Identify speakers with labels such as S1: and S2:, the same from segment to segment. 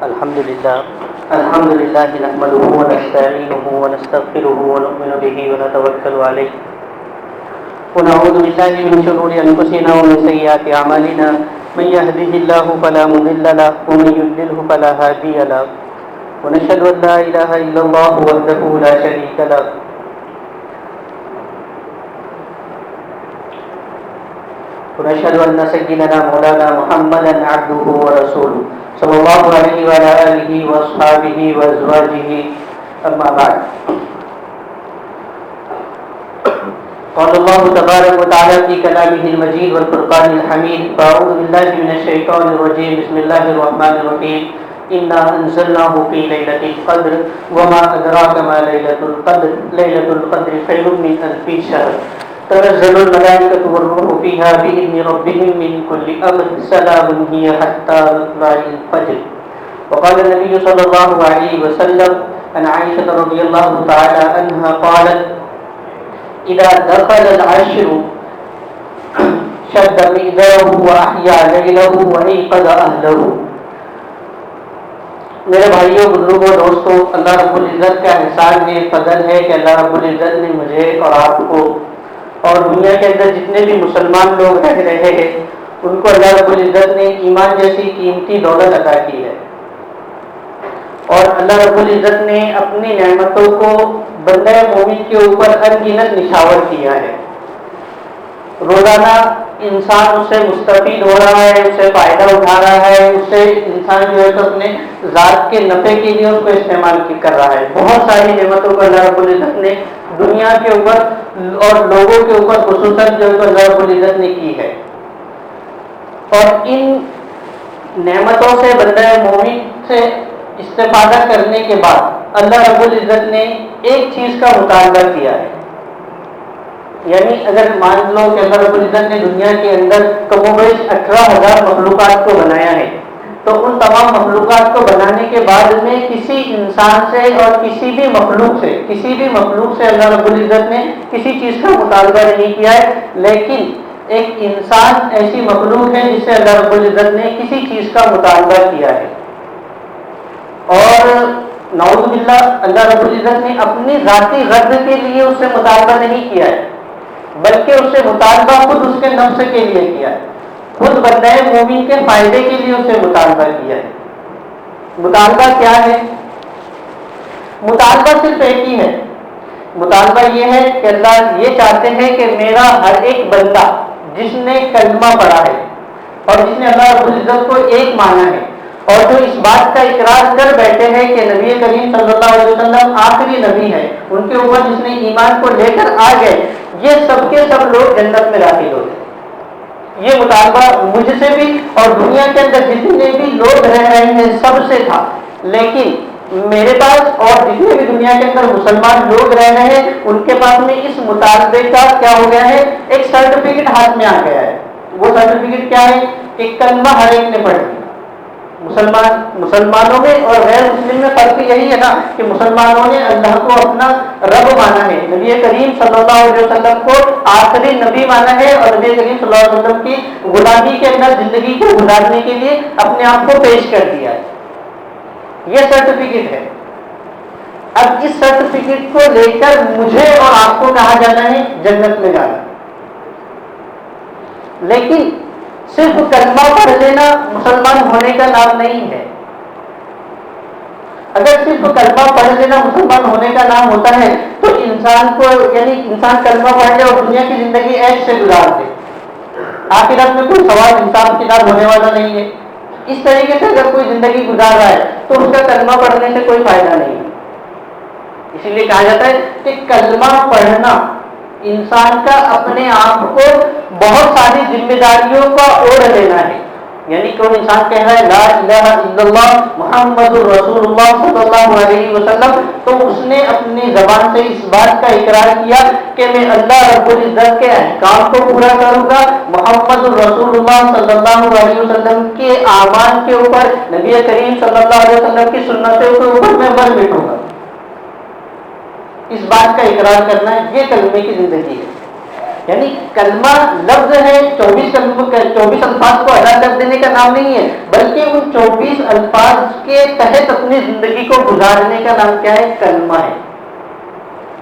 S1: الحمد لله نحمده ونستعينه ونستغفره ونؤمن به ونتوكل عليه ونعوذ بالله من شرور أنفسنا ومن سيئات أعمالنا من يهده الله فلا مضل له ومن يضلله فلا هادي له ونشهد أن لا إله إلا الله وحده لا شريك له ونشهد أن سيدنا مولانا محمدا عبده ورسوله صلى الله عليه وعلى آله وأصحابه وأزواجه أما بعد. قال الله تبارك وتعالى في كلامه المجيد والفرقان الحميد: فأعوذ بالله من الشيطان الرجيم. بسم الله الرحمن الرحيم. إنا أنزلناه في ليلة القدر وما أدراك ما ليلة القدر ليلة القدر خير من ألف شهر تنزل الملائكة والروح فيها بإذن ربهم من كل أمر سلام هي حتى مطلع الفجر. وقال النبي صلى الله عليه وسلم عن عائشة رضي الله تعالى عنها قالت: إذا دخل العشر شد مئزره وأحيا ليله وأيقظ أهله. میرے بھائیوں، بزرگوں، دوستوں، اللہ رب العزت کا احسان ہے، فضل ہے کہ اللہ رب العزت نے مجھے اور آپ کو اور دنیا کے اندر جتنے بھی مسلمان لوگ رہ رہے ہیں ان کو اللہ رب العزت نے ایمان جیسی قیمتی دولت عطا کی ہے، اور اللہ رب العزت نے اپنی نعمتوں کو بندہ مومن کے اوپر انگنت نشاور کیا ہے. روزانہ انسان اس سے مستفید ہو رہا ہے، اس سے فائدہ اٹھا رہا ہے، اس سے انسان جو ہے تو اپنے ذات کے نفع کے لیے اس کو استعمال کر رہا ہے. بہت ساری نعمتوں کو اللہ رب العزت نے دنیا کے اوپر اور لوگوں کے اوپر خصوصاً جو ہے تو اللہ رب العزت نے کی ہے، اور ان نعمتوں سے بندہ مومن سے استفادہ کرنے کے بعد اللہ رب العزت نے ایک چیز کا مطالبہ کیا ہے. یعنی اگر مان لو کہ اللہ رب العزت نے دنیا کے اندر کم و بیش 18,000 مخلوقات کو بنایا ہے، تو ان تمام مخلوقات کو بنانے کے بعد میں کسی انسان سے اور کسی بھی مخلوق سے اللہ رب العزت نے کسی چیز کا مطالبہ نہیں کیا ہے، لیکن ایک انسان ایسی مخلوق ہے جس سے اللہ رب العزت نے کسی چیز کا مطالبہ کیا ہے. اور نعوذ باللہ اللہ رب العزت نے اپنی ذاتی غرض کے لیے اس سے مطالبہ نہیں کیا ہے، بلکہ اس سے مطالبہ خود اس کے نفس کے لیے کیا ہے، خود بندہ مومن کے فائدے کے لیے اس سے مطالبہ کیا ہے. مطالبہ کیا ہے؟ مطالبہ صرف ایک ہی ہے. مطالبہ یہ ہے کہ اللہ یہ چاہتے ہیں کہ میرا ہر ایک بندہ جس نے کلمہ پڑھا ہے اور جس نے اللہ رب العزت کو ایک مانا ہے اور جو اس بات کا اقرار کر بیٹھے ہیں کہ نبی کریم صلی اللہ علیہ وسلم آخری نبی ہے، ان کے اوپر جس نے ایمان کو لے کر آ گئے، یہ سب کے سب لوگ جنت میں داخل ہو گئے. یہ مطالبہ مجھ سے بھی اور دنیا کے اندر جتنے بھی لوگ رہ رہے ہیں سب سے تھا، لیکن میرے پاس اور جتنے بھی دنیا کے اندر مسلمان لوگ رہ رہے ہیں ان کے پاس میں اس مطالبے کا کیا ہو گیا ہے؟ ایک سرٹیفکیٹ ہاتھ میں آ گیا ہے. وہ سرٹیفکیٹ کیا ہے؟ کہ کلمہ ہر ایک نے پڑھ لیا. مسلمانوں میں اور غیر مسلم میں فرق یہی ہے نا کہ مسلمانوں نے اللہ کو اپنا رب مانا ہے، نبی کریم صلی اللہ علیہ وسلم کو آخری نبی مانا ہے، اور نبی کریم صلی اللہ علیہ وسلم کی غلامی کے اندر زندگی کو گزارنے کے لیے اپنے آپ کو پیش کر دیا ہے. یہ سرٹیفکیٹ ہے. اب اس سرٹیفکیٹ کو لے کر مجھے اور آپ کو کہا جانا ہے جنت میں جانا. لیکن صرف کلمہ پڑھ لینا مسلمان ہونے کا نام نہیں ہے. اگر صرف کلمہ پڑھ لینا مسلمان ہونے کا نام ہوتا ہے تو انسان کو یعنی انسان کلمہ پڑھ لے اور دنیا کی زندگی ایش سے گزار دے، آخرت میں کوئی ثواب حساب کتاب ہونے والا نہیں ہے. اس طریقے سے اگر کوئی زندگی گزار رہا ہے تو اس کا کلمہ پڑھنے سے کوئی فائدہ نہیں ہے. اسی لیے کہا جاتا ہے کہ کلمہ پڑھنا انسان کا اپنے آپ کو بہت ساری ذمہ داریوں کا اوڑھ لینا ہے. یعنی کوئی انسان کہہ رہا ہے لا الہ الا اللہ محمد رسول اللہ صلی اللہ علیہ وسلم، تو اس نے اپنی زبان سے اس بات کا اقرار کیا کہ میں اللہ رب العزت کے احکام کو پورا کروں گا، محمد رسول اللہ صلی اللہ علیہ وسلم کے اعمال کے اوپر، نبی کریم صلی اللہ علیہ وسلم کی سنتوں کے اوپر میں بل بیٹھوں گا. اس بات کا اقرار کرنا یہ کلمے کی زندگی ہے. یعنی کلمہ لفظ ہے، 24 الفاظ کو ادا کر دینے کا نام نہیں ہے، بلکہ ان 24 الفاظ کے تحت اپنی زندگی کو گزارنے کا نام کیا ہے؟ کلمہ ہے۔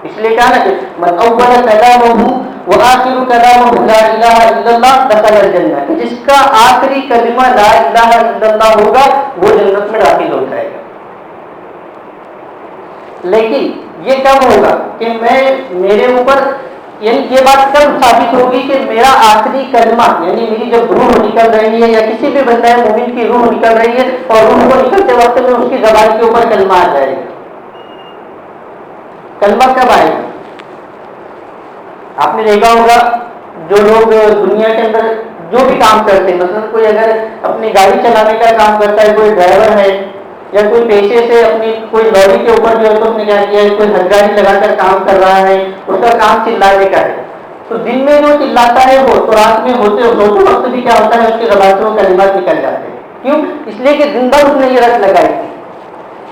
S1: اس لیے کہا نا کہ من اول کلامہ وآخر کلامہ لا الہ الا اللہ دخل الجنہ، کہ جس کا آخری کلمہ لا الہ الا اللہ ہوگا وہ جنت میں داخل ہو جائے گا۔ لیکن یہ کب ہوگا کہ میرے اوپر، یعنی یہ بات کب ثابت ہوگی کہ میرا آخری کلمہ، یعنی میری جب روح نکل رہی ہے یا کسی بھی بندہ مومن کی روح نکل رہی ہے اور روح کو نکلتے وقت میں اس کی زبان کے اوپر کلمہ آ جائے گا۔ کلمہ کب آئے گا؟ آپ نے دیکھا ہوگا جو لوگ دنیا کے اندر جو بھی کام کرتے ہیں، مثلا کوئی اگر اپنی گاڑی چلانے کا کام کرتا ہے، کوئی ڈرائیور ہے یا کوئی پیشے سے اپنی کوئی لوری کے اوپر جو ہے تو اس نے کیا کیا ہے، کوئی ہتھ گاڑی لگا کر کام کر رہا ہے، اس کا کام چلانے کا ہے، تو دن میں جو چلاتا ہے وہ تو رات میں ہوتے وقت بھی کیا ہوتا ہے، اس کی زبان سے وہ کلمات نکل جاتے ہیں۔ کیوں؟ اس لیے کہ دن بھر اس نے یہ رٹ لگائی تھی،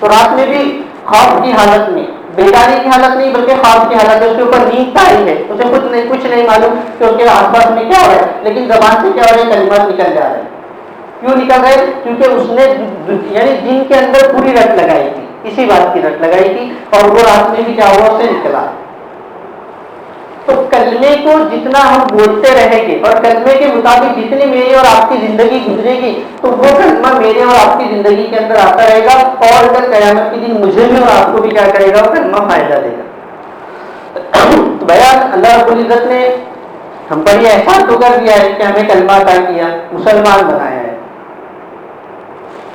S1: تو رات میں بھی خوف کی حالت میں، بیداری کی حالت نہیں بلکہ خواب کی حالت ہے، اس کے اوپر نیند تاری ہے، اسے کچھ نہیں معلوم کہ اس کے آس پاس میں کیا ہو رہا ہے، لیکن زبان سے کیا ہو رہا ہے، کلمات نکل جا رہے ہیں۔ کیوں نکل رہے؟ کیونکہ اس نے یعنی دن کے اندر پوری رٹ لگائی تھی، اسی بات کی رٹ لگائی تھی، اور وہ رات میں بھی کیا ہوا، اس سے نکلا۔ تو کلمے کو جتنا ہم بولتے رہیں گے اور کلمے کے مطابق جتنی میری اور آپ کی زندگی گزرے گی تو وہ کلمہ میرے اور آپ کی زندگی کے اندر آتا رہے گا، اور اگر قیامت کے دن مجھے بھی اور آپ کو بھی کیا کرے گا، وہ کلمہ فائدہ دے گا۔ تو بیان اللہ رب العزت نے ہم پر یہ احسان تو کر دیا ہے کہ ہمیں کلمہ عطا کیا، مسلمان بنایا ہے،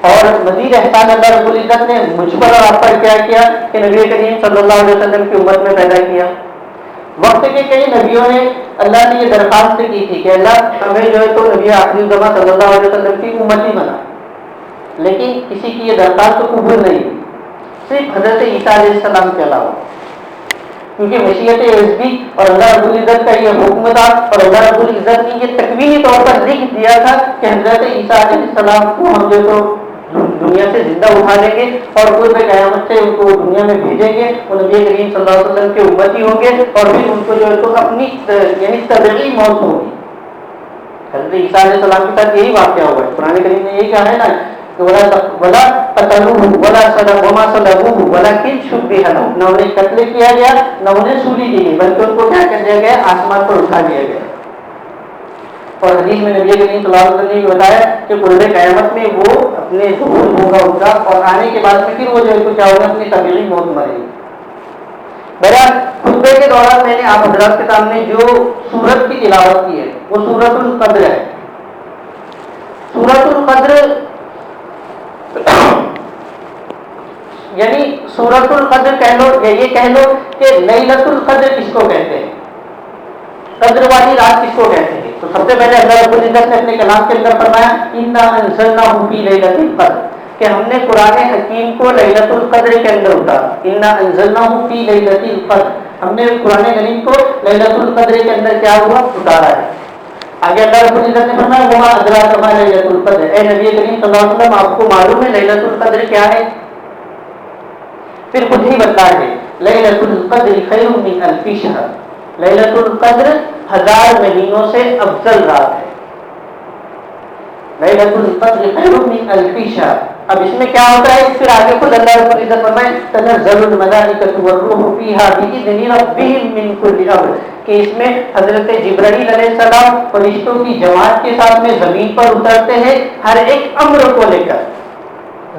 S1: اور مزید احسان اللہ رب العزت نے مجھ پر اور آپ پر کیا کیا کہ نبی کریم صلی اللہ علیہ وسلم کی امت میں پیدا کیا۔ وقت کے کئی نبیوں نے اللہ نے یہ درخواست کی تھی کہ اللہ ہمیں جو ہے تو نبی آخری الزماں صلی اللہ علیہ وسلم کی امتی بنا، لیکن کسی کی یہ درخواست تو قبول نہیں ہوئی، صرف حضرت عیسیٰ علیہ السلام کے علاوہ، کیونکہ مشیت عزوی اور اللہ رب العزت کا یہ حکم تھا، اور اللہ رب العزت نے یہ تکوینی طور پر لکھ دیا تھا کہ حضرت عیسیٰ علیہ السلام کو ہم جو تو دنیا سے زندہ اٹھا لیں گے اور روز قیامت سے ان کو دنیا میں بھیجیں گے، وہ نبی کریم صلی اللہ علیہ وسلم کے امتی ہوں گے، اور پھر ان کو جو ہے تو اپنی یعنی طبعی موت ہوگی۔ حضرت عیسیٰ علیہ السلام کے ساتھ یہی واقعہ ہوا ہے، قرآن کریم نے یہی کہا ہے نا کہ ولا قتلوہ ولا وما صلبوہ ولکن شبہ لہم، نہ انہیں قتل کیا گیا نہ انہیں سولی دی گئی، بلکہ ان کو کیا کر دیا گیا، آسمان پر اٹھا دیا گیا۔ اور حدیث میں نبی کریم صلی اللہ علیہ وسلم نے بتایا کہ قرب قیامت میں وہ اپنے ظہور ہوگا ان کا، اور آنے کے بعد میں پھر وہ جو ہے کیا ہوگا، اپنی طبیعی موت مرے گی۔ بہرحال خطبے کے دوران میں نے آپ حضرات کے سامنے جو سورت کی تلاوت کی ہے وہ سورۃ القدر ہے۔ سورۃ القدر یعنی سورۃ القدر کہہ لو یا یہ کہہ لو کہ لیلۃ القدر کس کو کہتے ہیں، قدر والی رات کس کو کہتے ہیں؟ تو سب سے پہلے اللہ رب العزت نے اپنے کلام کے اندر فرمایا انا انزلناہ فی لیلۃ القدر، کہ ہم نے قرآن حکیم کو لیلۃ القدر کے اندر اتارا۔ انا انزلناہ فی لیلۃ القدر، ہم نے قرآن کریم کو لیلۃ القدر کے اندر کیا ہوا، اتارا ہے۔ آگے اللہ رب العزت نے فرمایا وما ادراک ما لیلۃ القدر، اے نبی کریم صلی اللہ علیہ وسلم آپ کو معلوم ہے لیلۃ القدر کیا ہے؟ پھر خود ہی بتا ہے لیلۃ القدر خیر من الف شہر، لیلۃ القدر 1000 مہینوں سے افضل رات ہے۔ لیلۃ القدر خیر من الف شہر، اب اس میں کیا ہوتا ہے، پھر آگے خود اللہ رب العزت فرمائے تنزل الملائکۃ والروح فیہا بإذن ربہم من کل امر، کہ اس میں حضرت جبرائیل علیہ السلام فرشتوں کی جماعت کے ساتھ میں زمین پر اترتے ہیں ہر ایک امر کو لے کر،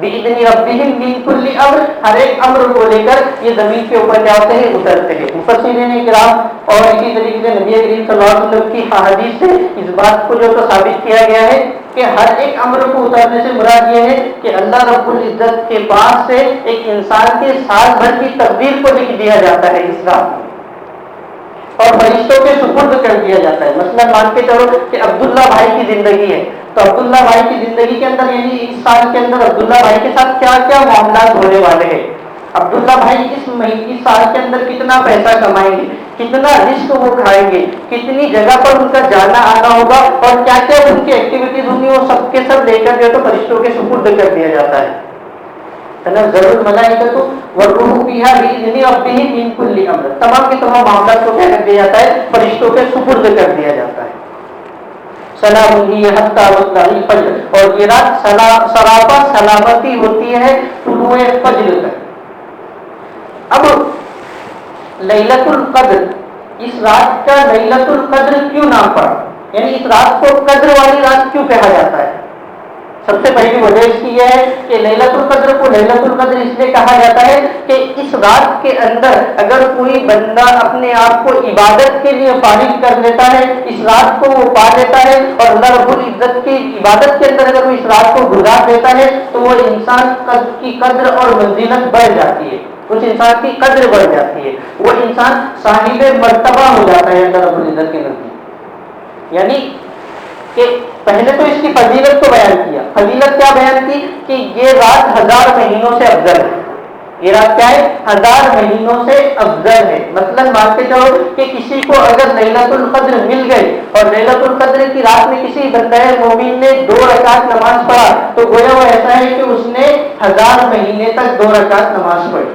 S1: بإذن ربہم من کل امر، ہر ایک امر کو لے کر یہ زمین کے اوپر کیا ہوتے ہیں، اترتے ہیں۔ مفسرین کرام اور اسی طریقے سے نبی کریم صلی اللہ علیہ وسلم کی احادیث سے اس بات کو جو تو ثابت کیا گیا ہے کہ ہر ایک امر کو اترنے سے مراد یہ ہے کہ اللہ رب العزت کے پاس سے ایک انسان کے سال بھر کی تقدیر کو لکھ دیا جاتا ہے اس رات میں، اور فرشتوں کے سپرد کر دیا جاتا ہے۔ مثلا مان کے چلو کہ عبداللہ بھائی کی زندگی ہے، تو عبداللہ بھائی کی زندگی کے اندر یعنی اس سال کے اندر عبداللہ بھائی کے ساتھ کیا کیا معاملات ہونے والے ہیں، عبداللہ بھائی اس سال کے اندر کتنا پیسہ کمائیں گے، کتنا رزق وہ کھائیں گے، کتنی جگہ پر ان کا جانا آنا ہوگا، اور کیا کیا ان کی ایکٹیویٹیز ہوں گی، وہ سب کے سب لے کر جو تو فرشتوں کے سپرد کر دیا جاتا ہے۔ تنزل الملائکۃ والروح فیہا بإذن ربہم من کل امر، تمام کے تمام معاملات کو کیا کر دیا جاتا ہے؟ فرشتوں کے سپرد کر دیا جاتا ہے. سلام ہی حتی مطلع الفجر، اور یہ رات سراپا سلامتی ہوتی ہے طلوع فجر تک. اب لیلۃ القدر، اس رات کا لیلۃ القدر کیوں نام پڑا؟ یعنی اس رات کو قدر والی رات کیوں کہا جاتا ہے؟ سب سے پہلی وجہ اس کی یہ ہے کہ لیلۃ القدر کو لیلۃ القدر اس لیے کہا جاتا ہے کہ اس رات کے اندر اگر کوئی بندہ اپنے آپ کو عبادت کے لیے فارغ کر لیتا ہے، اس رات کو وہ پا لیتا ہے، اور اللہ رب العزت کی عبادت کے اندر اگر وہ اس رات کو گزار دیتا ہے تو وہ انسان کی قدر اور منزلت بڑھ جاتی ہے، اس انسان کی قدر بڑھ جاتی ہے، وہ انسان صاحب مرتبہ ہو جاتا ہے اللہ رب العزت کے نزدیک. یعنی کہ پہلے تو اس کی فضیلت کو بیان کیا. فضیلت کیا بیان کی؟ کہ یہ رات 1000 مہینوں سے افضل ہے. یہ رات کیا ہے؟ 1000 مہینوں سے افضل ہے. مثلا مان کے چلو کہ کسی کو اگر لیلۃ القدر مل گئی اور لیلۃ القدر کی رات میں کسی بندہ مومن نے 2 رکعت نماز پڑھا تو گویا وہ ایسا ہے کہ اس نے 1000 مہینے تک 2 رکعت نماز پڑھی.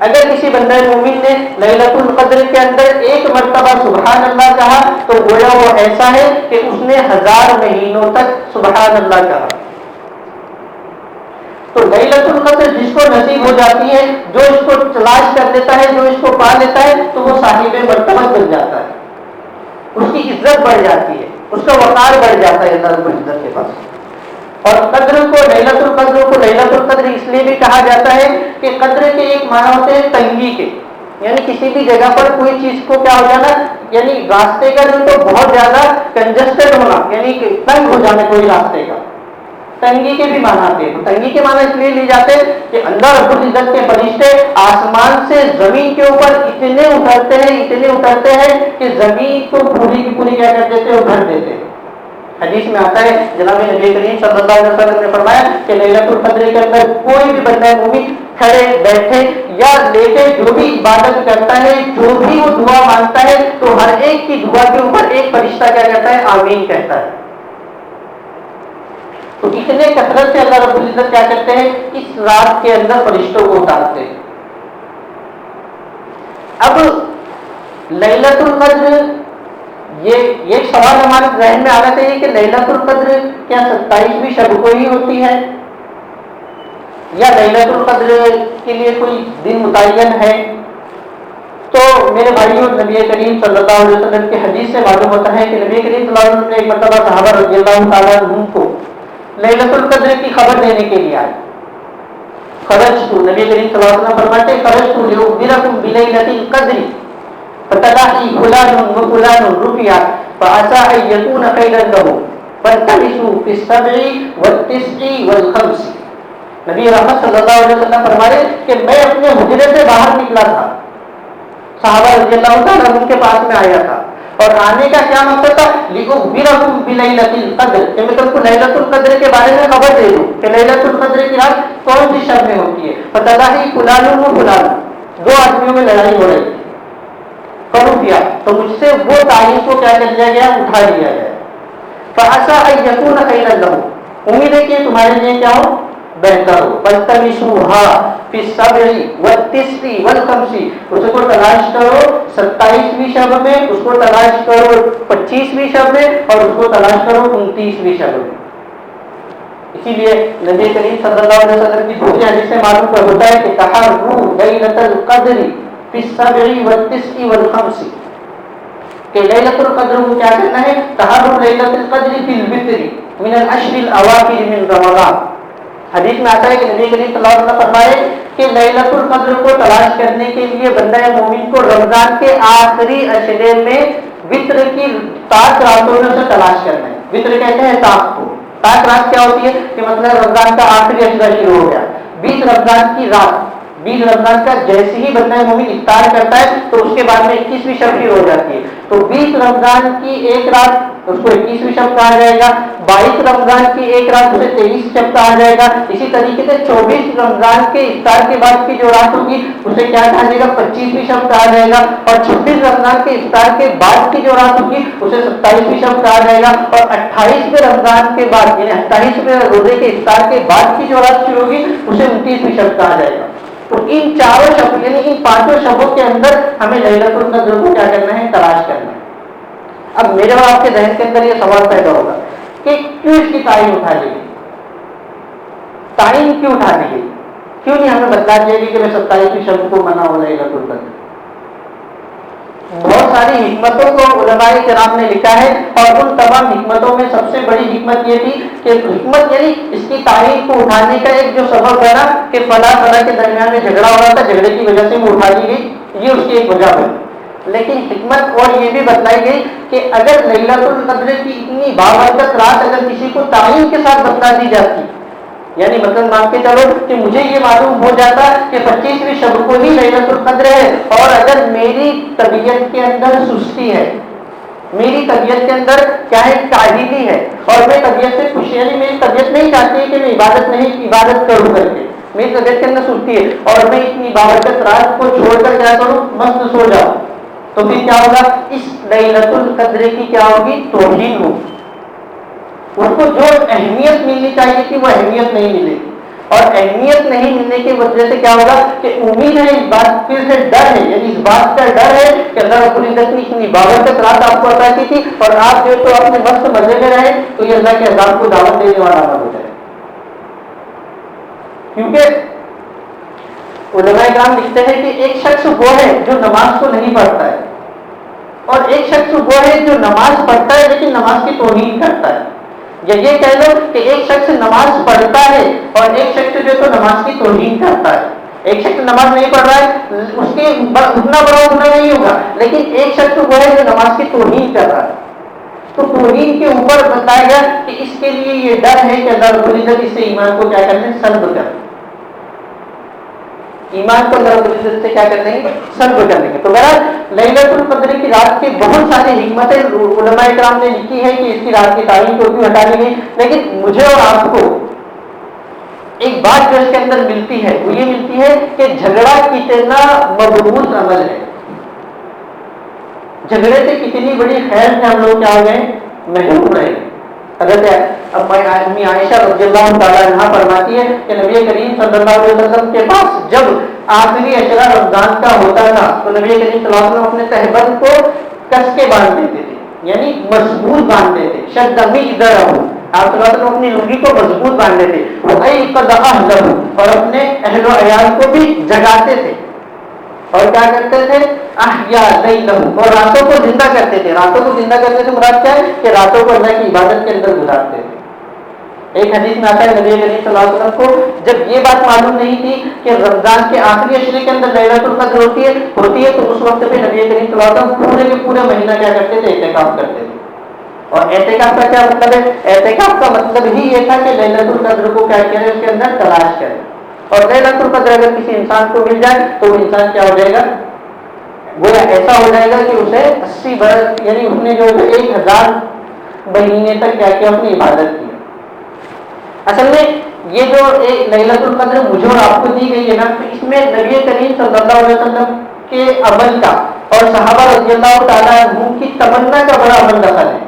S1: اگر کسی بندہ مومن نے لیلۃ القدر کے اندر 1 مرتبہ سبحان اللہ کہا تو گویا وہ ایسا ہے کہ اس نے 1000 مہینوں تک سبحان اللہ کہا. تو لیلۃ القدر جس کو نصیب ہو جاتی ہے، جو اس کو تلاش کر لیتا ہے، جو اس کو پا لیتا ہے، تو وہ صاحب مرتبہ بن جاتا ہے، اس کی عزت بڑھ جاتی ہے، اس کا وقار بڑھ جاتا ہے اللہ رب العزت کے پاس. اور قدر کو لیلۃ القدر کو لیلۃ القدر اس لیے بھی کہا جاتا ہے کہ قدر کے ایک معنی ہوتے ہیں تنگی کے، یعنی کسی بھی جگہ پر کوئی چیز کو کیا ہو جانا، یعنی راستے کا جو تو بہت زیادہ کنجسٹڈ ہونا، یعنی کہ تنگ ہو جانا کوئی راستے کا. تنگی کے بھی معنی آتے ہیں. تنگی کے معنی اس لیے لی جاتے ہیں کہ اللہ رب العزت کے فرشتے آسمان سے زمین کے اوپر اتنے اترتے ہیں کہ زمین کو پوری کی پوری کیا کر دیتے ہیں، بھر دیتے ہیں. حدیث میں آتا ہے جناب نبی کریم صلی اللہ علیہ وسلم نے فرمایا کہ لیلۃ القدر کے اندر کوئی بھی بندہ مومن کھڑے بیٹھے یا لیٹے جو بھی عبادت کرتا ہے، جو بھی وہ دعا مانگتا ہے، تو ہر ایک کی دعا کے اوپر ایک فرشتہ کیا کہتا ہے؟ آمین کہتا ہے. تو اتنے کثرت سے اللہ رب العزت کیا کرتے ہیں؟ اس رات کے اندر فرشتوں کو اتارتے ہیں. اب لیلۃ القدر، یہ ایک سوال ہمارے ذہن میں آنا چاہیے کہ لیلۃ القدر کیا 27ویں شب کو ہی ہوتی ہے یا لیلۃ القدر کے لیے کوئی دن متعین ہے؟ تو میرے بھائیوں، نبی کریم صلی اللہ علیہ وسلم کی حدیث سے معلوم ہوتا ہے کہ نبی کریم صلی اللہ علیہ وسلم نے ایک مرتبہ صحابہ رضی اللہ تعالیٰ عنہم کو لیلۃ القدر کی خبر دینے کے لیے آئے. خرجت، نبی کریم صلی اللہ علیہ وسلم فرماتے ہیں خرجت لأخبركم بلیلۃ القدر فتلاقی فلان وفلان رفع فعسى ان يكون خيرا له فالتمسوا في السبع والتسع والخمس. نبی رحمت صلی اللہ علیہ وسلم فرمائے کہ میں اپنے حجرے سے باہر نکلا تھا، صحابہ رضی اللہ تعالیٰ عنہ کے پاس میں آیا تھا، اور آنے کا کیا مقصد تھا؟ لأخبركم بلیلۃ القدر، کہ میں تم کو لیلۃ القدر کے بارے میں خبر دے دوں کہ لیلۃ القدر کی رات کون سی شب میں ہوتی ہے. فتلاقی فلان وفلان، 2 آدمیوں میں لڑائی ہو رہی تھی. فرفع، تو مجھ سے وہ تعین کو کیا کر دیا گیا؟ اٹھا لیا گیا. فعسى ان يكون خيرا له، امید ہے کہ تمہارے لیے کیا ہو؟ بہتر ہو. فالتمسوها في السبع والتسع والخمس، اس کو تلاش کرو 27ویں شب میں، اس کو تلاش کرو 25ویں شب میں، اور اس کو تلاش کرو 29ویں شب میں. اسی لیے نبی کریم صلی اللہ علیہ وسلم کی دوسری حدیث سے معلوم ہوتا ہے کہ تحروا لیلۃ القدر فی السبع والتسع والخمس، کہ لیلۃ القدر کو کیا کرنا ہے؟ تحروا لیلۃ القدر فی الوتر من العشر الاواخر من رمضان. حدیث میں آتا ہے کہ نبی کریم صلی اللہ علیہ وسلم فرمائے کہ لیلۃ القدر کو تلاش کرنے کے لیے بندہ مومن کو رمضان کے آخری عشرے میں وتر کی تاک راتوں میں سے تلاش کرنا ہے. وتر کہتے ہیں تاک کو. تاک رات کیا ہوتی ہے؟ کہ مطلب رمضان کا آخری عشرہ شروع ہو گیا، 20 رمضان کی رات 20 رمضان کا جیسے ہی بندہ مومن افطار کرتا ہے تو اس کے بعد میں 21ویں شب کی ہو جاتی ہے. تو 20 رمضان کی ایک رات اس کو 21ویں شب کہا جائے گا. 22 رمضان کی ایک رات اسے 23 شب کہا جائے گا. اسی طریقے سے 24 رمضان کے افطار کے بعد کی جو رات ہوگی اسے کیا کہا جائے گا؟ 25ویں شب کہا جائے گا. اور 26 رمضان کے افطار کے بعد کی جو رات ہوگی اسے 27ویں شب کہا جائے گا. اور 28ویں رمضان کے بعد یعنی 28ویں روزے کے افطار کے بعد کی جو رات شروع ہوگی اسے 29ویں شب کہا جائے گا. تو ان چاروں شبوں یعنی ان 5 شبوں کے اندر ہمیں لیلۃ القدر کو کیا کرنا ہے؟ تلاش کرنا ہے. اب میرے اور آپ کے ذہن کے اندر یہ سوال پیدا ہوگا کہ کیوں اس کی تعین اٹھا لی گئی؟ تعین کیوں اٹھا لی گئی؟ کیوں نہیں ہمیں بتلا دیا گیا کہ میں 27ویں شب کو منع ہو لیلۃ القدر؟ بہت ساری حکمتوں کو علماء کرام نے لکھا ہے اور ان تمام حکمتوں میں سب سے بڑی حکمت یہ تھی کہ حکمت یعنی اس کی تعین کو اٹھانے کا ایک جو سبب ہے نا کہ فلاں فلاں کے درمیان میں جھگڑا ہو رہا تھا، جھگڑے کی وجہ سے وہ اٹھا لی گئی، یہ اس کی ایک وجہ ہے. لیکن حکمت اور یہ بھی بتلائی گئی کہ اگر لیلۃ القدر کی اتنی بابرکت رات اگر کسی کو تعین کے ساتھ بتلا دی جاتی، یعنی مطلب مان کے چلو کہ مجھے یہ معلوم ہو جاتا کہ 25ویں شب کو ہی لیلۃ القدر ہے، اور اگر میری طبیعت کے اندر سستی ہے، میری طبیعت کے اندر کیا ہے؟ کاہلی ہے، اور میں طبیعت سے خوشی یعنی میری طبیعت نہیں چاہتی ہے کہ میں عبادت کروں کر کے، میری طبیعت کے اندر سستی ہے اور میں اتنی بابرکت رات کو چھوڑ کر کیا کروں؟ مست سو جاؤں، تو پھر کیا ہوگا؟ اس لیلۃ القدر کی کیا ہوگی؟ توہین ہوگی. اس کو جو اہمیت ملنی چاہیے تھی وہ اہمیت نہیں ملے گی، اور اہمیت نہیں ملنے کی وجہ سے کیا ہوگا کہ امید ہے اس بات پھر سے ڈر ہے، یعنی اس بات کا ڈر ہے کہ اللہ رب العزت نے اتنی بابرکت رات آپ کو عطا کی تھی اور آپ جو تو اپنے مست مزے میں رہے تو یہ اللہ کے عذاب کو دعوت دینے والا نہ ہو جائے. کیونکہ علماء کرام لکھتے ہیں کہ ایک شخص وہ ہے جو نماز کو نہیں پڑھتا ہے، اور ایک شخص وہ ہے جو نماز پڑھتا ہے لیکن نماز کی توہین کرتا ہے. یا یہ کہہ لو کہ ایک شخص نماز پڑھتا ہے اور ایک شخص جو تو نماز کی توہین کرتا ہے. ایک شخص نماز نہیں پڑھ رہا ہے، اس کے اتنا بڑا گناہ نہیں ہوگا، لیکن ایک شخص وہ ہے جو نماز کی توہین کر رہا ہے. تو توہین کے اوپر بتایا گیا کہ اس کے لیے یہ ڈر ہے کہ اللہ رب العزت اس سے ایمان کو کیا کرنے؟ سلب کرنے. ایمان کو اللہ رب العزت سے کیا کر دیں گے؟ سلب کر دیں گے. تو بہرحال لیلۃ القدر کی رات کی بہت ساری حکمتیں علماء کرام نے لکھی ہے کہ اس کی رات کی تعین کو کیوں ہٹا دی گئی. لیکن مجھے اور آپ کو ایک بات جو اس کے اندر ملتی ہے وہ یہ ملتی ہے کہ جھگڑا کتنا مبعوث عمل ہے. جھگڑے سے کتنی بڑی خیر سے ہم لوگ کیا ہو گئے؟ محروم رہے. حضرت امی عائشہ رضی اللہ تعالیٰ عنہا فرماتی ہے کہ نبی کریم صلی اللہ علیہ وسلم کے پاس جب آخری عشرہ رمضان کا ہوتا تھا تو نبی کریم صلی اللہ علیہ وسلم اپنے تہبند کو کس کے باندھ دیتے تھے، یعنی مضبوط باندھتے تھے. شد ادھر آپ صلی اللہ علیہ وسلم اپنی لنگی کو مضبوط باندھتے تھے اور اپنے اہل و عیال کو بھی جگاتے تھے. اور کیا کرتے تھے؟ احیا لیلہ، اور راتوں کو زندہ کرتے تھے. راتوں کو زندہ کرنے سے مراد کیا ہے؟ کہ راتوں کو اللہ کی عبادت کے اندر گزارتے تھے. ایک حدیث میں آتا ہے نبی کریم صلی اللہ علیہ وسلم کو جب یہ بات معلوم نہیں تھی کہ رمضان کے آخری عشرے کے اندر لیلۃ القدر ہوتی ہے تو اس وقت پہ نبی کریم صلی اللہ علیہ وسلم پورے کے پورے مہینہ کیا کرتے تھے؟ اعتکاف کرتے تھے. اور اعتکاف کا کیا مطلب ہے؟ اعتکاف کا مطلب ہی یہ تھا کہ لیلۃ القدر کو کیا کرے؟ اس کے اندر تلاش کرے. اور لیلۃ القدر اگر کسی انسان کو مل جائے تو وہ انسان کیا ہو جائے گا؟ وہ ایسا ہو جائے گا کہ اسے 80 برس یعنی اس نے جو 1000 مہینے تک کیا کیا؟ اپنی عبادت کی. اصل میں یہ جو لیلۃ القدر مجھے اور آپ کو دی گئی ہے نا، اس میں نبی کریم صلی اللہ علیہ وسلم کے عمل کا اور صحابہ رضی اللہ تعالیٰ عنہ کی تمنا کا بڑا عمل دخل ہے.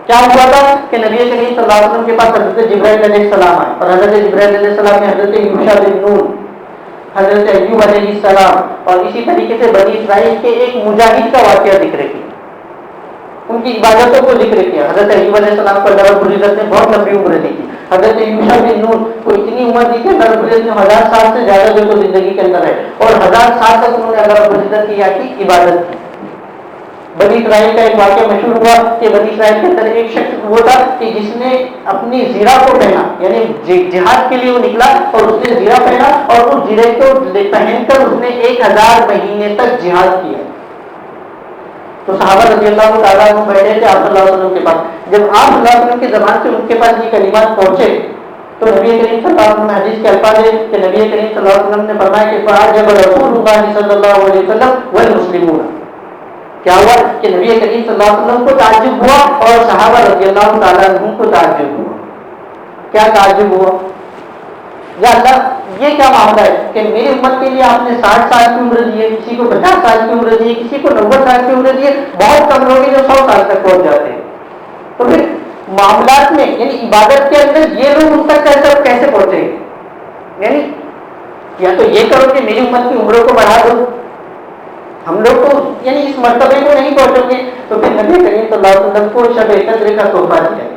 S1: کیا ہوا تھا کہ نبی کریم صلی اللہ علیہ وسلم کے پاس حضرت جبرائیل علیہ السلام آئے، اور حضرت جبرائیل علیہ السلام نے حضرت یوشع بن نون، حضرت ایوب علیہ السلام اور اسی طریقے سے بنی اسرائیل کے ایک مجاہد کا واقعہ ذکر کیا، ان کی عبادتوں کو ذکر کیا. حضرت ایوب علیہ السلام کو اللہ رب العزت نے بہت لمبی عمر دی تھی. حضرت یوشع بن نون کو اتنی عمر دی کہ اللہ رب العزت نے 1000 سال سے زیادہ جو زندگی کے اندر ہے، اور 1000 سال تک انہوں نے اللہ رب العزت کی عبادت کی. بنی اسرائیل کا ایک واقعہ مشہور ہوا کہ بنی اسرائیل کے اندر ایک شخص وہ تھا کہ جس نے اپنی زیرہ کو پہنا، یعنی جہاد کے لیے وہ نکلا اور اس نے زیرہ پہنا اور اس زیرے کو پہن کر اس نے 1000 مہینے تک جہاد کیا. تو صحابہ رضی اللہ تعالیٰ بیٹھے تھے آپ صلی اللہ علیہ وسلم کے پاس. جب آپ صلی اللہ علیہ وسلم کی زبان سے ان کے پاس یہ کلمات پہنچے تو نبی کریم صلی اللہ علیہ وسلم حدیث کے الفاظ ہے کہ نبی کریم صلی اللہ علیہ وسلم نے فرمایا کہ فعجب رسول اللہ صلی اللہ علیہ وسلم والمسلمون، کیا ہوا کہ نبی کریم صلی اللہ علیہ وسلم کو تعجب ہوا اور صحابہ رضی اللہ تعالیٰ عنہ کو تعجب ہوا. کیا تعجب ہوا؟ یا اللہ یہ کیا معاملہ ہے کہ میری امت کے لیے آپ نے 60 سال کی عمر دی ہے، کسی کو 50 سال کی عمر دی ہے، کسی کو 90 سال کی عمر دی ہے، بہت کم لوگ ہیں جو 100 سال تک پہنچ جاتے ہیں. تو پھر معاملات میں یعنی عبادت کے اندر یہ لوگ ان تک کیسے پہنچے گے؟ یعنی یا تو یہ کرو کہ میری امت کی عمروں کو بڑھا دو، ہم لوگ تو یعنی اس مرتبے کو نہیں پہنچو گے. تو پھر نبی کریم صلی اللہ علیہ وسلم کو شب قدر کا تحفہ دیا.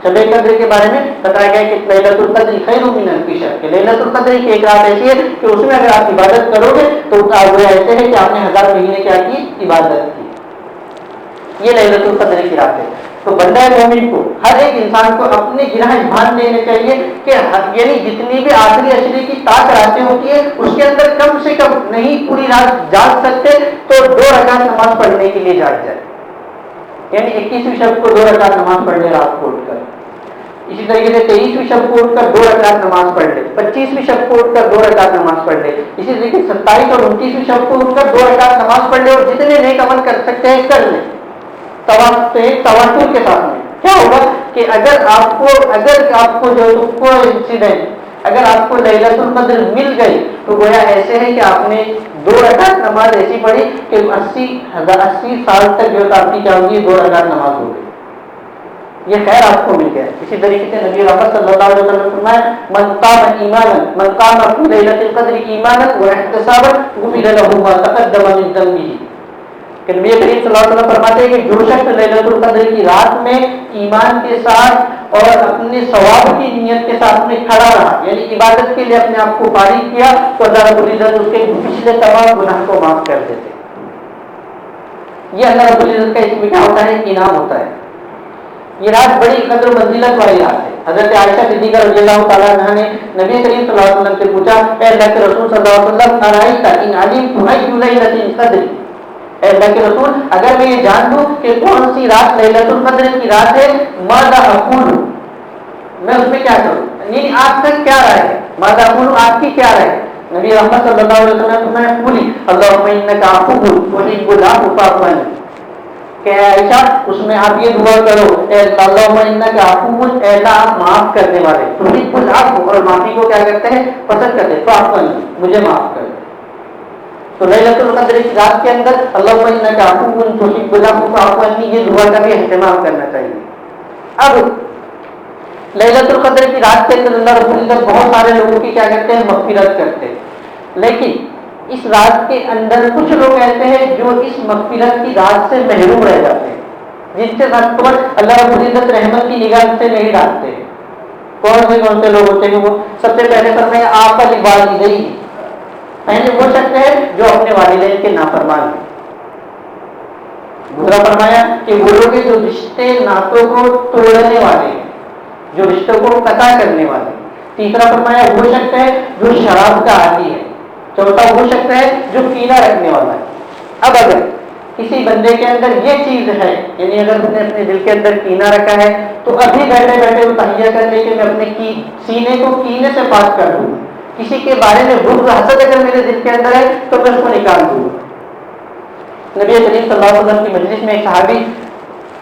S1: شب قدر کے بارے میں بتایا گیا کہ لیلۃ القدر خیر من الف شہر، کہ لیلۃ القدر کی ایک رات ایسی ہے کہ اس میں اگر آپ عبادت کرو گے تو وہ ایسے ہے کہ آپ نے 1000 مہینے کیا کی عبادت کی. یہ لیلۃ القدر کی رات ہے. تو بندہ مومن کو ہر ایک انسان کو اپنے گناہ بھان لینے چاہیے کہ یعنی جتنی بھی آخری عشرے کی 7 راتیں ہوتی ہے اس کے اندر کم سے کم نہیں پوری رات جاگ سکتے تو 2 رکعت نماز پڑھنے کے لیے جاگ جائے. یعنی 21ویں شب کو 2 رکعت نماز پڑھ لے رات کو اٹھ کر. اسی طریقے سے 23ویں شب کو اٹھ کر 2 رکعت نماز پڑھ لے. 25ویں شب کو اٹھ کر 2 رکعت نماز پڑھ لے. اسی طریقے سے 27 اور 29ویں شب کو اٹھ کر 2 رکعت نماز پڑھ لے اور جتنے نیک عمل کر سکتے ہیں کر لیں تواتر کے ساتھ میں. کیا ہوگا کہ اگر آپ کو جو کوئی انسیڈنٹ اگر آپ کو لیلۃ القدر مل گئی تو گویا ایسے ہے کہ آپ نے 2 رکعت نماز ایسی پڑھی کہ 80 سال تک جو آپ کی کیا ہوگی 2 رکعت نماز ہو گئی. یہ خیر آپ کو مل گیا. اسی طریقے سے نبی رحمت صلی اللہ علیہ وسلم نے فرمایا من قام فی لیلۃ القدر ایمانا واحتسابا غفر له ما تقدم من ذنبه، کہ نبی کریم صلی اللہ علیہ وسلم فرماتے ہیں کہ جو شخص لیلۃ القدر کی رات میں ایمان کے ساتھ اور اپنے ثواب کی نیت کے ساتھ میں کھڑا رہا، یعنی عبادت کے لیے اپنے آپ کو فارغ کیا، تو اللہ رب العزت اس کے پچھلے تمام گناہ کو معاف کر دیتے. یہ اللہ رب العزت کا اس میں کیا ہوتا ہے؟ انعام ہوتا ہے. یہ رات بڑی قدر و منزلت والی رات ہے. حضرت عائشہ صدیقہ رضی اللہ تعالیٰ عنہا نے نبی کریم صلی اللہ علیہ وسلم سے پوچھا، اے اللہ کے رسول صلی اللہ علیہ وسلم ارائیت ان علمت ای لیلۃ القدر، اے اللہ کے رسول اگر میں یہ جان دوں کہ کون سی رات لیلۃ القدر کی رات ہے، ماذا اقول، میں اس میں کیا کروں؟ یعنی آپ کا کیا رائے ہے؟ ماذا اقول، آپ کی کیا رائے ہے؟ نبی رحمت صلی اللہ علیہ وسلم نے پوری اللہم انک عفو تحب العفو فاعف عنی، کہ عائشہ اس میں آپ یہ دعا کرو، اے اللہم انک عفو، اے اللہ آپ معاف کرنے والے، تحب العفو، اور معافی کو کیا کرتے ہیں؟ پسند کرتے ہیں، فاعف عنی، مجھے معاف کر دے. تو لیلۃ القدر کی رات کے اندر اللہم انک عفو تحب العفو فاعف عنی یہ دعا کا بھی اہتمام کرنا چاہیے. اب لیلۃ القدر کی رات کے اندر اللہ رب العزت بہت سارے لوگوں کی کیا کرتے ہیں؟ مغفرت کرتے ہیں. لیکن اس رات کے اندر کچھ لوگ ایسے ہیں جو اس مغفرت کی رات سے محروم رہ جاتے ہیں، جن سے اللہ رب العزت رحمت کی نگاہ سے نہیں ڈالتے. کون سے لوگ ہوتے ہیں وہ؟ سب سے پہلے فرمایا آپ کا والدین، پہلے وہ شخص ہے جو اپنے والدین کے نافرمان ہیں. دوسرا فرمایا کہ وہ لوگ جو رشتے ناتوں کو توڑنے والے ہیں، جو رشتوں کو قطع کرنے والے ہیں. تیسرا فرمایا وہ شخص ہے جو شراب کا عادی ہے. چوتھا وہ شخص ہے جو کینہ رکھنے والا ہے. اب اگر کسی بندے کے اندر یہ چیز ہے، یعنی اگر اس نے اپنے دل کے اندر کینہ رکھا ہے تو ابھی بیٹھے بیٹھے وہ تہیہ کر لے کہ میں اپنے سینے کو کینے سے پاک کر دوں. کسی کے بارے میں بغض حسد اگر میرے دل کے اندر ہے تو میں اس کو نکال دوں. نبی کریم صلی اللہ علیہ وسلم کی مجلس میں ایک صحابی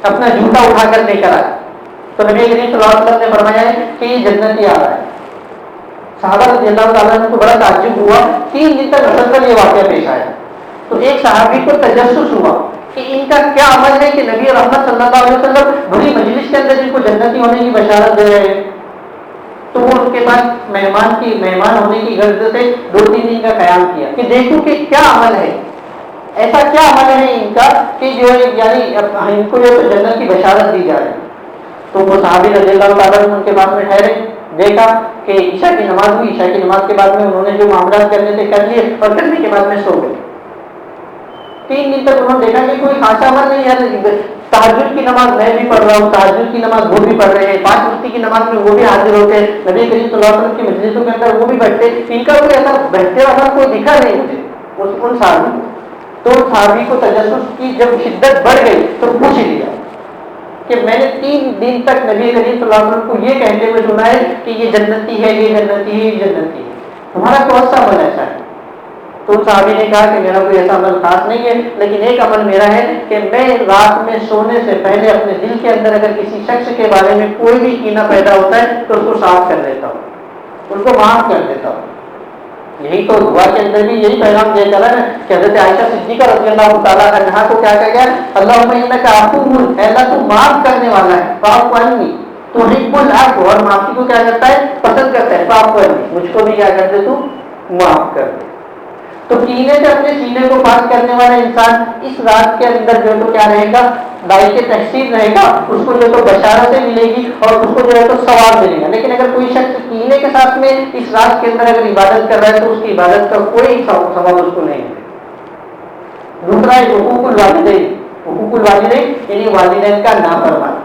S1: اپنا جوتا اٹھا کر لے کر آیا تو نبی کریم صلی اللہ علیہ وسلم نے فرمایا ہے کہ یہ جنتی آ رہا ہے. صحابہ رضی اللہ تعالیٰ عنہ کو بڑا تعجب ہوا. 3 دن تک مسلسل یہ واقعہ پیش آیا. تو ایک صحابی کو تجسس ہوا کہ ان کا کیا عمل ہے کہ نبی رحمت صلی اللہ علیہ وسلم بڑی مجلس کے اندر ان کو جنتی ہونے کی بشارت دے رہے ہیں. تو وہ ان کے پاس مہمان ہونے کی غرض سے 2-3 دن کا قیام کیا کہ دیکھو کہ کیا عمل ہے، ایسا کیا عمل ہے ان کا کہ جو یعنی ان کو جو جنت کی بشارت دی جا رہی. تو وہ صحابی رضی اللہ تعالیٰ عنہ ان کے پاس میں ٹھہرے، دیکھا کہ عشاء کی نماز ہوئی. عشاء کی نماز کے بعد میں انہوں نے جو معاملات کرنے سے کر لیے اور کرنے کے بعد میں سو گئے. 3 دن تک انہوں نے دیکھا کہ کوئی خاص عمل نہیں ہے. تہجد کی نماز میں بھی پڑھ رہا ہوں، تہجد کی نماز وہ بھی پڑھ رہے ہیں، 5 وقت کی نماز میں وہ بھی حاضر ہوتے ہیں، نبی کریم صلی اللہ علیہ وسلم کی مجلسوں کے اندر وہ بھی بیٹھتے. ان کا کوئی ایسا بہتے والا کوئی دکھا نہیں مجھے ان صحابی کو. تو صحابی کو تجسس کی جب شدت بڑھ گئی تو پوچھ لیا کہ میں نے 3 دن تک نبی کریم صلی اللہ علیہ وسلم کو یہ کہتے ہوئے سنا ہے کہ یہ جنتی ہے، یہ جنتی ہے، یہ جنتی ہے، تمہارا کون سا عمل ایسا ہے؟ تو صحابی نے کہا کہ میرا کوئی ایسا عمل خاص نہیں ہے، لیکن ایک عمل میرا ہے کہ میں رات میں سونے سے پہلے اپنے دل کے اندر اگر کسی شخص کے بارے میں کوئی بھی کینہ پیدا ہوتا ہے تو اس کو صاف کر دیتا ہوں، ان کو معاف کر دیتا ہوں۔ یہی تو دعا کے اندر بھی یہی پیغام دیا چلا نا کہ حضرت عائشہ صدیقہ رضی اللہ تعالیٰ عنہا کو کیا کہا گیا، اللہم انک عفو، اے اللہ تو معاف کرنے والا ہے، فاعف عنی، تو حب العفو، اور معافی کو کیا کرتا ہے؟ پسند کرتا ہے، فاعف عنی، مجھ کو بھی کیا کر دے تو معاف کر دے۔ تو کینے سے اپنے سینے کو پاک کرنے والا انسان اس رات کے اندر جو تو کیا رہے گا؟ دائی کے تحصیل رہے گا، اس کو جو تو بشارتیں ملے گی اور اس کو جو ہے تو ثواب ملے گا۔ لیکن اگر کوئی شخص کینے کے ساتھ میں اس رات کے اندر اگر عبادت کر رہا ہے تو اس کی عبادت کا کوئی ثواب اس کو نہیں ملے گا۔ دوسرا ہے حقوق الوالدین، حقوق الوالدین یعنی والدین کا نافرمانی۔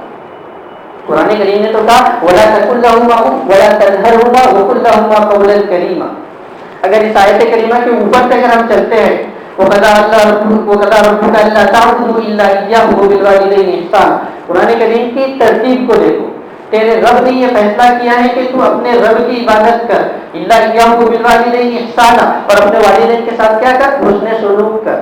S1: قرآن کریم نے تو کہا وَلَا تَقُل لَّهُمَا أُفٍّ وَلَا تَنْهَرْهُمَا وَقُل لَّهُمَا قَوْلًا كَرِيمًا۔ اگر اس آیت کریمہ کے اوپر سے اگر ہم چلتے ہیں وَقَضَىٰ رَبُّكَ أَلَّا تَعْبُدُوا إِلَّا إِيَّاهُ وَبِالْوَالِدَيْنِ إِحْسَانًا۔ قرآن کریم کی ترتیب کو دیکھو، تیرے رب نے یہ فیصلہ کیا ہے کہ تو اپنے رب کی عبادت کر، إِلَّا إِيَّاهُ وَبِالْوَالِدَيْنِ إِحْسَانًا، اور اپنے والدین کے ساتھ کیا کر؟ حسن سلوک کر۔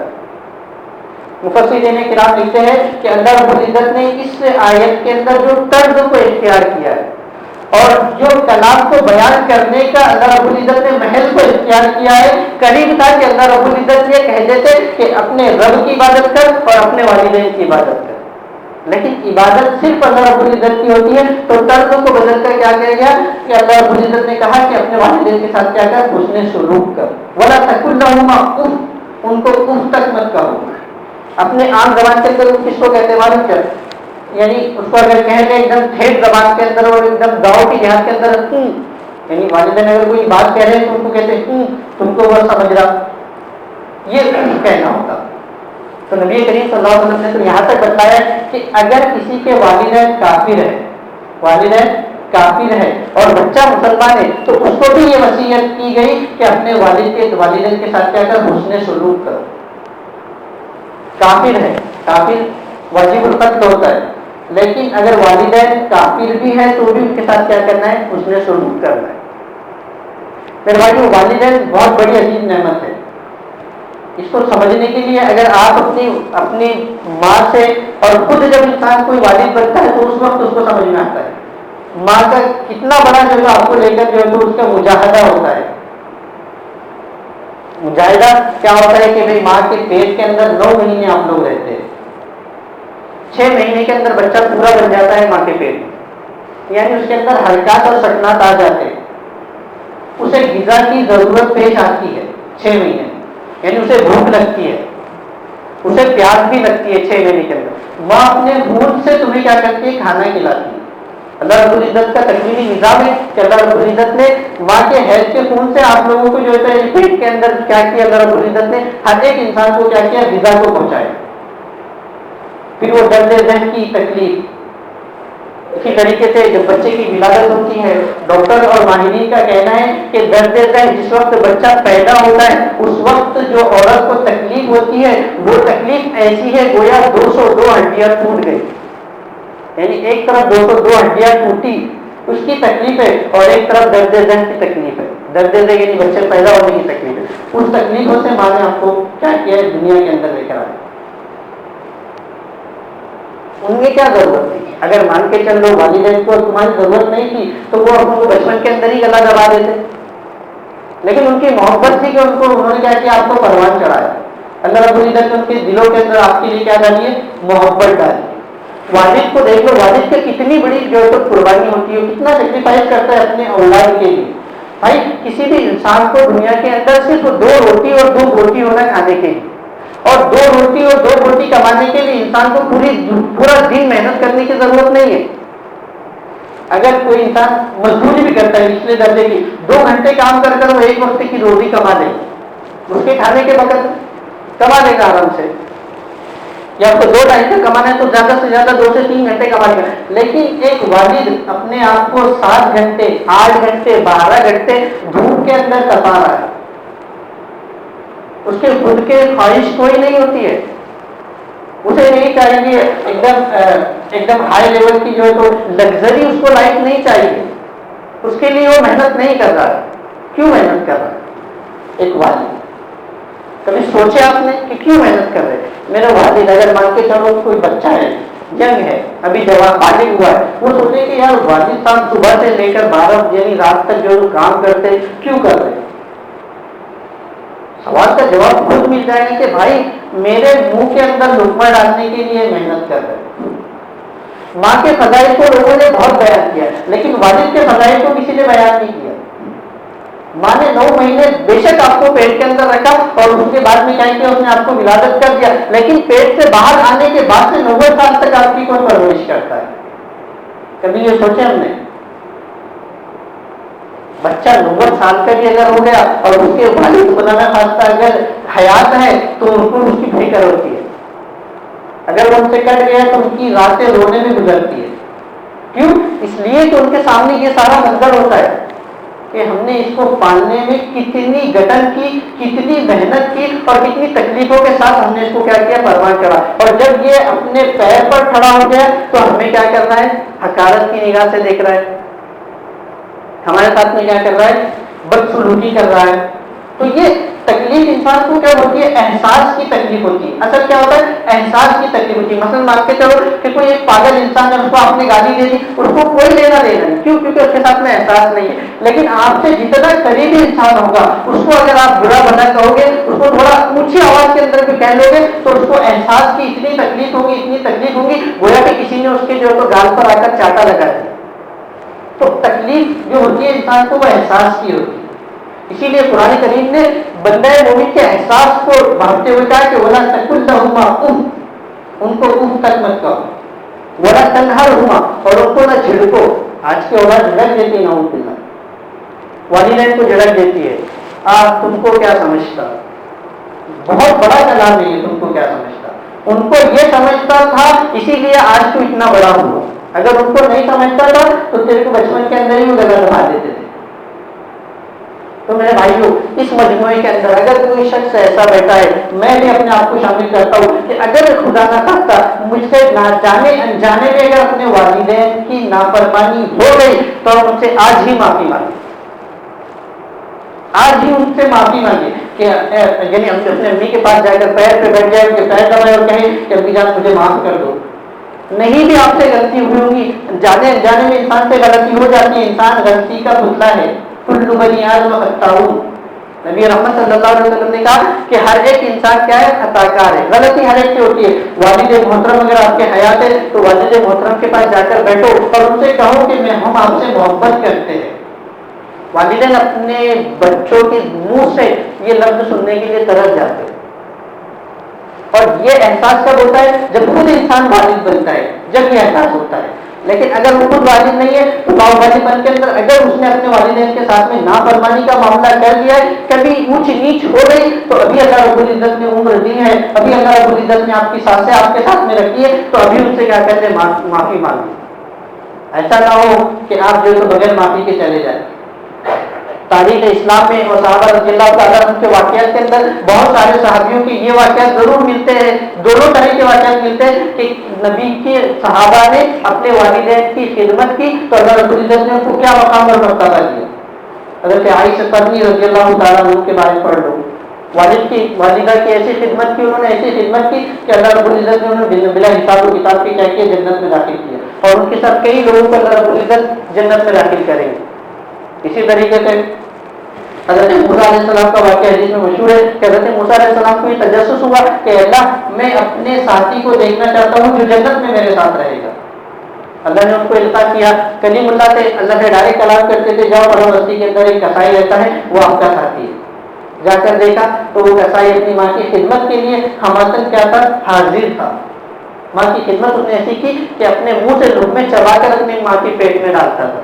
S1: مفسرین کرام لکھتے ہیں کہ اللہ رب العزت نے اس آیت کے اندر جو طرز کو اختیار کیا ہے اور جو کلام کو بیان کرنے کا اللہ رب العزت نے محل کو اختیار کیا ہے، قریب تھا کہ اللہ رب العزت یہ کہہ دیتے کہ اپنے رب کی عبادت کر اور اپنے والدین کی عبادت کر، لیکن عبادت صرف اللہ رب العزت کی ہوتی ہے، تو طرز کو بدل کر کیا کہہ گیا کہ اللہ رب العزت نے کہا کہ اپنے والدین کے ساتھ کیا کر؟ حسن سلوک کر۔ وَلَا تَقُل لَّهُمَا أُفٍّ، ان کو اف تک مت کہو۔ اپنے عام زبان کے اندر کس کو کہتے ہیں معلوم کیا؟ یعنی اس کو اگر کہیں گے ایک دم ٹھیک زبان کے اندر اور ایک دم گاؤں کی دیہات کے اندر یعنی والدین اگر کوئی بات کہہ رہے ہیں تو ان کو کہتے ہیں تم کو وہ سمجھ رہا، یہ کہنا ہوتا۔ تو نبی کریم صلی اللہ علیہ وسلم نے تو یہاں تک بتایا کہ اگر کسی کے والدین کافر ہے، والدین کافر ہے اور بچہ مسلمان ہے تو اس کو بھی یہ وصیت کی گئی کہ اپنے والدین کے ساتھ کیا کر؟ حسن سلوک کرو۔ کافر ہے، کافر واجب القتل ہوتا ہے، لیکن اگر والدین کافر بھی ہے تو بھی ان کے ساتھ کیا کرنا ہے؟ حسن سلوک کرنا ہے۔ میرے بھائیو، والدین بہت بڑی عظیم نعمت ہے۔ اس کو سمجھنے کے لیے اگر آپ اپنی ماں سے، اور خود جب انسان کوئی والد بنتا ہے تو اس وقت اس کو سمجھ میں آتا ہے ماں کا کتنا بڑا جو ہے آپ کو لے کر جو ہے تو اس کا مجاہدہ ہوتا ہے۔ مجاہدہ کیا ہوتا ہے کہ بھئی ماں کے پیٹ کے اندر 9 مہینے آپ لوگ رہتے ہیں، 6 مہینے کے اندر بچہ پورا بن جاتا ہے ماں کے پیٹ میں، یعنی اس کے اندر حرکات اور سکنات آ جاتے ہیں، اسے غذا کی ضرورت پیش آتی ہے 6 مہینے، یعنی اسے بھوک لگتی ہے، اسے پیاس بھی لگتی ہے 6 مہینے کے اندر۔ ماں اپنے خون سے تمہیں کیا کرتی ہے؟ کھانا کھلاتی ہے۔ اللہ رب العزت کا تکوینی نظام ہے کہ اللہ رب العزت نے ماں کے حیض کے خون سے آپ لوگوں کو جو ہے پیٹ کے اندر کیا کیا؟ اللہ رب العزت نے ہر ایک انسان کو کیا کیا؟ غذا کو پہنچایا۔ پھر وہ درد ذہن کی تکلیف، اسی طریقے سے جب بچے کی ولادت ہوتی ہے، ڈاکٹر اور ماہرین کا کہنا ہے کہ درد ذہن جس وقت بچہ پیدا ہوتا ہے اس وقت جو عورت کو تکلیف ہوتی ہے وہ تکلیف ایسی ہے گویا 202 ہڈیاں ٹوٹ گئی، یعنی ایک طرف 202 ہڈیاں ٹوٹی اس کی تکلیف ہے، اور ایک طرف درد ذہن کی تکلیف ہے۔ درد ذہن یعنی بچے پیدا ہونے کی تکلیف ہے، اس تکلیفوں سے ماں نے آپ کو کیا کیا ہے؟ دنیا کے اندر لے کر آئے۔ ان میں کیا ضرورت تھی؟ اگر مان کے چل لو والدین کو تمہاری ضرورت نہیں تھی تو وہ ان کو بچپن کے اندر ہی گلا دبا دیتے، لیکن ان کی محبت تھی کہ انہوں نے کیا کیا؟ آپ کو پروان چڑھایا۔ اللہ رب العزت نے ان کے دلوں کے اندر آپ کے لیے کیا ڈالی ہے؟ محبت ڈالی۔ والد کو دیکھ لو، والد کی کتنی بڑی جو ہے تو قربانی ہوتی ہے، کتنا سیکریفائز کرتا ہے اپنے اولاد کے لیے۔ بھائی کسی بھی انسان کو دنیا کے اندر صرف 2 روٹی اور 2 بوٹی ہونا کھانے کے لیے، اور 2 روٹی اور 2 بوٹی کمانے کے لیے انسان کو پورا دن محنت کرنے کی ضرورت نہیں ہے۔ اگر کوئی انسان مزدوری بھی کرتا ہے نچلے درجے کی، 2 گھنٹے کام کر کر وہ 1 وقت کی روٹی کما لے، اس کے کھانے کے وقت کما لے گا آرام سے، یا آپ کو 2 گھنٹے کمانا ہے تو زیادہ سے زیادہ 2 سے 3 گھنٹے کما لے گا۔ لیکن ایک والد اپنے آپ کو 7 گھنٹے 8 گھنٹے 12 گھنٹے دھوپ کے اندر تپا رہا ہے، اس کے خود کے خواہش کوئی نہیں ہوتی ہے، اسے نہیں چاہیے ایک دم ہائی لیول کی جو ہے تو لگژری اس کو لائف نہیں چاہیے، اس کے لیے وہ محنت نہیں کر رہا ہے. کیوں محنت کر رہا ہے؟ ایک والد، کبھی سوچے آپ نے کہ کیوں محنت کر رہے؟ میرا والد اگر مان کے چلو کوئی بچہ ہے، ینگ ہے، ابھی جوان بالغ ہوا ہے، وہ سوچے کہ یار والد صاحب صبح سے لے کر 12 یعنی رات تک جو کام کرتے کیوں کر رہے؟ سوال کا جواب خود مل جائے گا کہ بھائی میرے منہ کے اندر لقمہ ڈالنے کے لیے محنت کر رہے. ماں کے فضائل کو لوگوں نے بہت بیان کیا لیکن والد کے فضائل کو کسی نے بیان نہیں کیا. ماں نے 9 مہینے بے شک آپ کو پیٹ کے اندر رکھا اور اس کے بعد میں کیا کیا اس نے آپ کو ولادت کر دیا، لیکن پیٹ سے باہر آنے کے بعد سے 90 سال تک آپ کی کون پرورش کرتا ہے؟ کبھی یہ سوچے ہم نے؟ بچہ 90 سال کا بھی اگر ہو گیا اور اس کے والد خدا نہ خواستہ اگر حیات ہے تو ان کو اس کی فکر ہوتی ہے. اگر وہ ان سے کٹ گیا تو ان کی راتیں رونے میں گزرتی ہے. کیوں؟ اس لیے کہ ان کے سامنے یہ سارا منظر ہوتا ہے کہ ہم نے اس کو پالنے میں کتنی گٹن کی، کتنی محنت کی اور کتنی تکلیفوں کے ساتھ ہم نے اس کو کیا کیا، پروان چڑھا. اور جب یہ اپنے پیر پر کھڑا ہو گیا تو ہمیں کیا کر رہا ہے؟ حقارت کی نگاہ سے دیکھ رہا ہے، ہمارے ساتھ میں کیا کر رہا ہے؟ بدسلوکی کر رہا ہے. تو یہ تکلیف انسان کو کیا ہوتی ہے؟ احساس کی تکلیف ہوتی ہے. اصل کیا ہوتا ہے؟ احساس کی تکلیف ہوتی ہے. مثلا مان کے چلو کہ کوئی ایک پاگل انسان ہے، اس کو آپ نے گالی دے دی، اس کو کوئی لینا دینا نہیں. کیوں؟ کیونکہ اس کے ساتھ میں احساس نہیں ہے. لیکن آپ سے جتنا قریبی انسان ہوگا اس کو اگر آپ برا بھلا کہو گے، اس کو تھوڑا اونچی آواز کے اندر بھی کہہ لو گے تو اس کو احساس کی اتنی تکلیف ہوگی، اتنی تکلیف ہوگی گویا کہ کسی نے اس کے جو ہے تو گال پر آ کر چاٹا لگا دیا. تو تکلیف جو ہوتی ہے انسان کو وہ احساس کی ہوتی ہے. اسی لیے قرآن کریم نے بندہ مومن کے احساس کو بڑھتے ہوئے کہا کہ وَلَا تَقُلْ لَهُمَا ان کو تک مت کہو، وَلَا تَنْهَرْهُمَا اور ان کو نہ جھڑکو. آج کی اولاد جھڑک دیتی ہے، نعوذ باللہ، والدین کو جھڑک دیتی ہے. آپ تم کو کیا سمجھتا؟ بہت بڑا کلام ہے یہ، تم کو کیا سمجھتا. ان کو یہ سمجھتا تھا اسی لیے آج تو اتنا بڑا ہوا. اگر ان کو نہیں سمجھتا تھا تو تیرے کو بچپن کے اندر ہی وہ جگہ دبا دیتے تھے. تو میرے بھائیوں، اس مجموعے کے اندر اگر کوئی شخص ایسا بیٹھا ہے، میں بھی اپنے آپ کو شامل کرتا ہوں کہ اگر خدا نہ خواستہ مجھ سے جانے انجانے میں اگر اپنے والدین کی نافرمانی ہو گئی تو ہم ان سے آج ہی معافی مانگیں، آج ہی ان سے معافی مانگے کہ یعنی ہم اپنے امی کے پاس جا کر پیر پہ بیٹھ جائے، ان کے پیر دبائے اور کہیں کہ امی جان مجھے معاف کر دو. نہیں بھی آپ سے غلطی ہوئی ہوگی، جانے انجانے میں انسان سے غلطی ہو جاتی ہے. انسان غلطی کا پتلا ہے. کل بنی آدم خطاؤون، نبی رحمت صلی اللہ علیہ وسلم نے کہا کہ ہر ایک انسان کیا ہے؟ خطا کار ہے. غلطی ہر ایک کی ہوتی ہے. والد محترم اگر آپ کے حیات ہے تو والد محترم کے پاس جا کر بیٹھو اور ان سے کہو کہ ہم آپ سے محبت کرتے ہیں. والدین اپنے بچوں کے منہ سے یہ لفظ سننے کے لیے ترس جاتے ہیں. اور یہ احساس کب ہوتا ہے؟ جب خود انسان والد بنتا ہے، جب یہ احساس ہوتا ہے. لیکن اگر وہ خود والد نہیں ہے تو والد بن کے اندر اگر اس نے اپنے والدین کے ساتھ میں نافرمانی کا معاملہ کر دیا ہے، کبھی اونچ نیچ ہو گئی تو ابھی اللہ رب العزت نے عمر دی ہے، ابھی اللہ رب العزت نے آپ کی سانسیں آپ کے ساتھ میں رکھی ہے، تو ابھی ان سے کیا کہتے ہیں؟ معافی مانگو. ایسا نہ ہو کہ آپ جو تو بغیر معافی کے چلے جائیں. تاریخ اسلام میں اور صحابہ رضی اللہ تعالیٰ عنہ کے واقعات کے اندر بہت سارے صحابیوں کے یہ واقعات ضرور ملتے ہیں. دونوں طرح کے واقعات ملتے ہیں کہ نبی کے صحابہ نے اپنے والدین کی خدمت کی تو اللہ رب العزت نے ان کو کیا مقام اور مرتبہ دیا. حضرت عائشہ رضی اللہ تعالیٰ عنہ کے بارے میں پڑھ لو. والدہ کی ایسی خدمت کی، انہوں نے ایسی خدمت کی کہ اللہ رب العزت نے انہیں بلا حساب و کتاب کے کیا کیا جنت میں داخل کیا، اور ان کے ساتھ کئی لوگوں کو اللہ رب العزت جنت میں داخل کریں گے. اسی طریقے سے حضرت موسیٰ علیہ السلام کا واقعہ حدیث میں مشہور ہے کہ حضرت موسیٰ علیہ السلام کو یہ تجسس ہوا کہ اللہ میں اپنے ساتھی کو دیکھنا چاہتا ہوں جو جنت میں میرے ساتھ رہے گا. اللہ نے ان کو القاء کیا. کلیم اللہ سے اللہ سے ڈائریکٹ کلام کرتے تھے، جاؤ پڑھو بستی کے اندر ایک کسائی رہتا ہے، وہ آپ کا ساتھی ہے. جا کر دیکھا تو وہ کسائی اپنی ماں کی خدمت کے لیے ہماتن کیا تھا؟ حاضر تھا. ماں کی خدمت اس نے ایسی کی کہ اپنے منہ سے لقمے چبا کر اپنی ماں کے پیٹ میں ڈالتا تھا.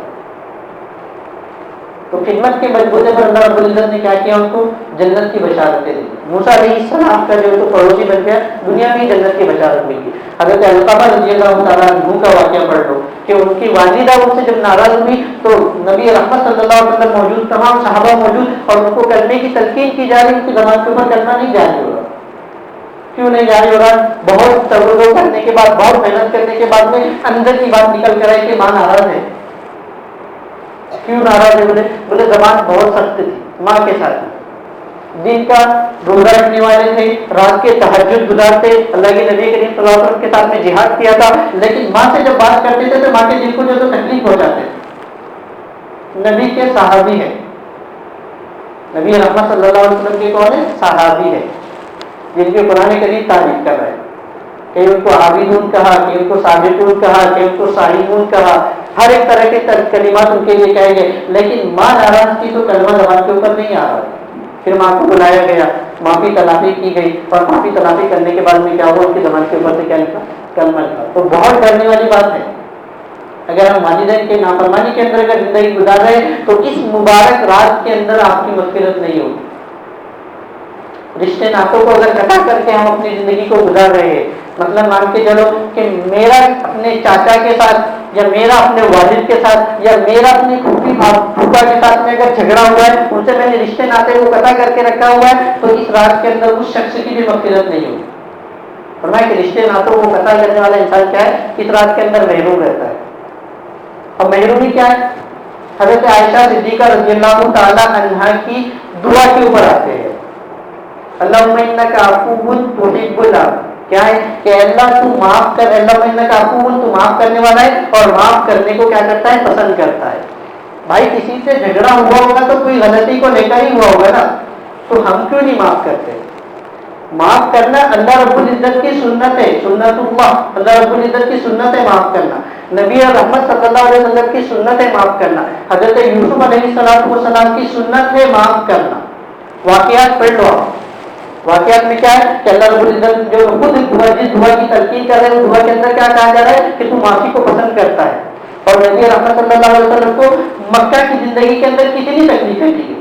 S1: تو خدمت کے بلبوتے پر اللہ رب العزت نے کیا کیا؟ ان کو جنت کی بشارتیں دی. موسیٰ علیہ السلام کا جو تو پڑوسی بن گیا، دنیا میں جنت کی بشارت مل گئی. حضرت علقمہ رضی اللہ تعالیٰ عنہ کا واقعہ پڑھ لو کہ ان کی والدہ ان سے جب ناراض ہوئی تو نبی رحمت صلی اللہ علیہ وسلم موجود، تمام صحابہ موجود، اور ان کو کلمے کی تلقین کی جا رہی، ان کی زبان کے اوپر کلمہ نہیں جاری ہو رہا. کیوں نہیں جاری ہو رہا؟ بہت تجربہ کرنے کے بعد، بہت محنت کرنے کے بعد میں اندر کی بات نکل کر آئی کہ ماں ناراض ہے۔ کیوں ناراض ہے؟ بولے زبان بہت سخت تھی ماں کے ساتھ، دن کا روزہ رکھنے والے تھے، رات کے تہجد گزارتے، اللہ کے نبی کریم صلی اللہ علیہ وسلم کے ساتھ میں جہاد کیا تھا، لیکن ماں سے جب بات کرتے تھے تو ماں کے دل کو جو تکلیف ہو جاتے۔ نبی کے صحابی ہے، نبی رحمت صلی اللہ علیہ وسلم کے کون ہے؟ صحابی ہے، جن کے قرآن کریم تعریف کر رہے ہیں، کہ ان کو عابدون کہا، کہ ان کو سابقون کہا، کہ ان کو سائمون کہا، ہر ایک طرح کے کلمات ان کے لیے کہے گئے، لیکن ماں ناراض کی تو کلمہ زبان کے اوپر نہیں آ رہا۔ پھر ماں کو بلایا گیا، معافی تلافی کی گئی، اور معافی تلافی کرنے کے بعد میں کیا ہوا؟ ان کی زبان کے اوپر سے کیا نکلا؟ کلمہ نکلا۔ تو بہت ڈرنے والی بات ہے، اگر ہم والدین کے نافرمانی کے اندر اگر زندگی گزار رہے ہیں تو اس مبارک رات کے اندر آپ کی مغفرت نہیں ہوگی۔ رشتے ناتوں کو اگر کٹا کر کے ہم اپنی زندگی کو گزار رہے ہیں، مطلب مان کے چلو کہ میرا اپنے چاچا کے ساتھ، یا میرا اپنے والد کے ساتھ، یا میرا اپنی پھوپھی پھوپھا کے ساتھ میں اگر جھگڑا ہوا ہے، ان سے میں نے رشتے ناتے کو قطع کر کے رکھا ہوا ہے، تو اس رات کے اندر اس شخص کی بھی مغفرت نہیں ہوگی۔ فرمایا کہ رشتے ناتوں کو قطع کرنے والا انسان کیا ہے؟ اس رات کے اندر محروم رہتا ہے۔ اور محرومی کیا ہے؟ حضرت عائشہ صدیقہ رضی اللہ تعالی عنہا کی دعا کے اوپر آتے ہیں، اللہم انک عفو تحب العفو، کیا ہے کہ اللہ تو معاف کر، اللہم انک عفو، تو معاف کرنے والا ہے اور معاف کرنے کو کیا کرتا ہے؟ پسند کرتا ہے۔ بھائی کسی سے جھگڑا ہوا ہوگا تو کوئی غلطی کو لے کر ہی ہوا ہوگا نا، تو ہم کیوں نہیں معاف کرتے؟ معاف کرنا اللہ رب العزت کی سنت ہے، سنت اللہ، اللہ رب العزت کی سنت ہے معاف کرنا، نبی اور رحمت صلی اللہ علیہ وسلم کی سنت ہے معاف کرنا، حضرت یوسف علیہ السلام کی سنت ہے معاف کرنا۔ واقعات پڑھ لو آپ، واقعات میں کیا ہے کہ اللہ رب العزت جو خود جس دعا کی تلقین کر رہے ہیں، دعا کے اندر کیا کہا جا رہا ہے کہ تو معافی کو پسند کرتا ہے۔ اور نبی رحمت صلی اللہ علیہ وسلم کو مکہ کی زندگی کے اندر کتنی تکلیفیں دی گئی،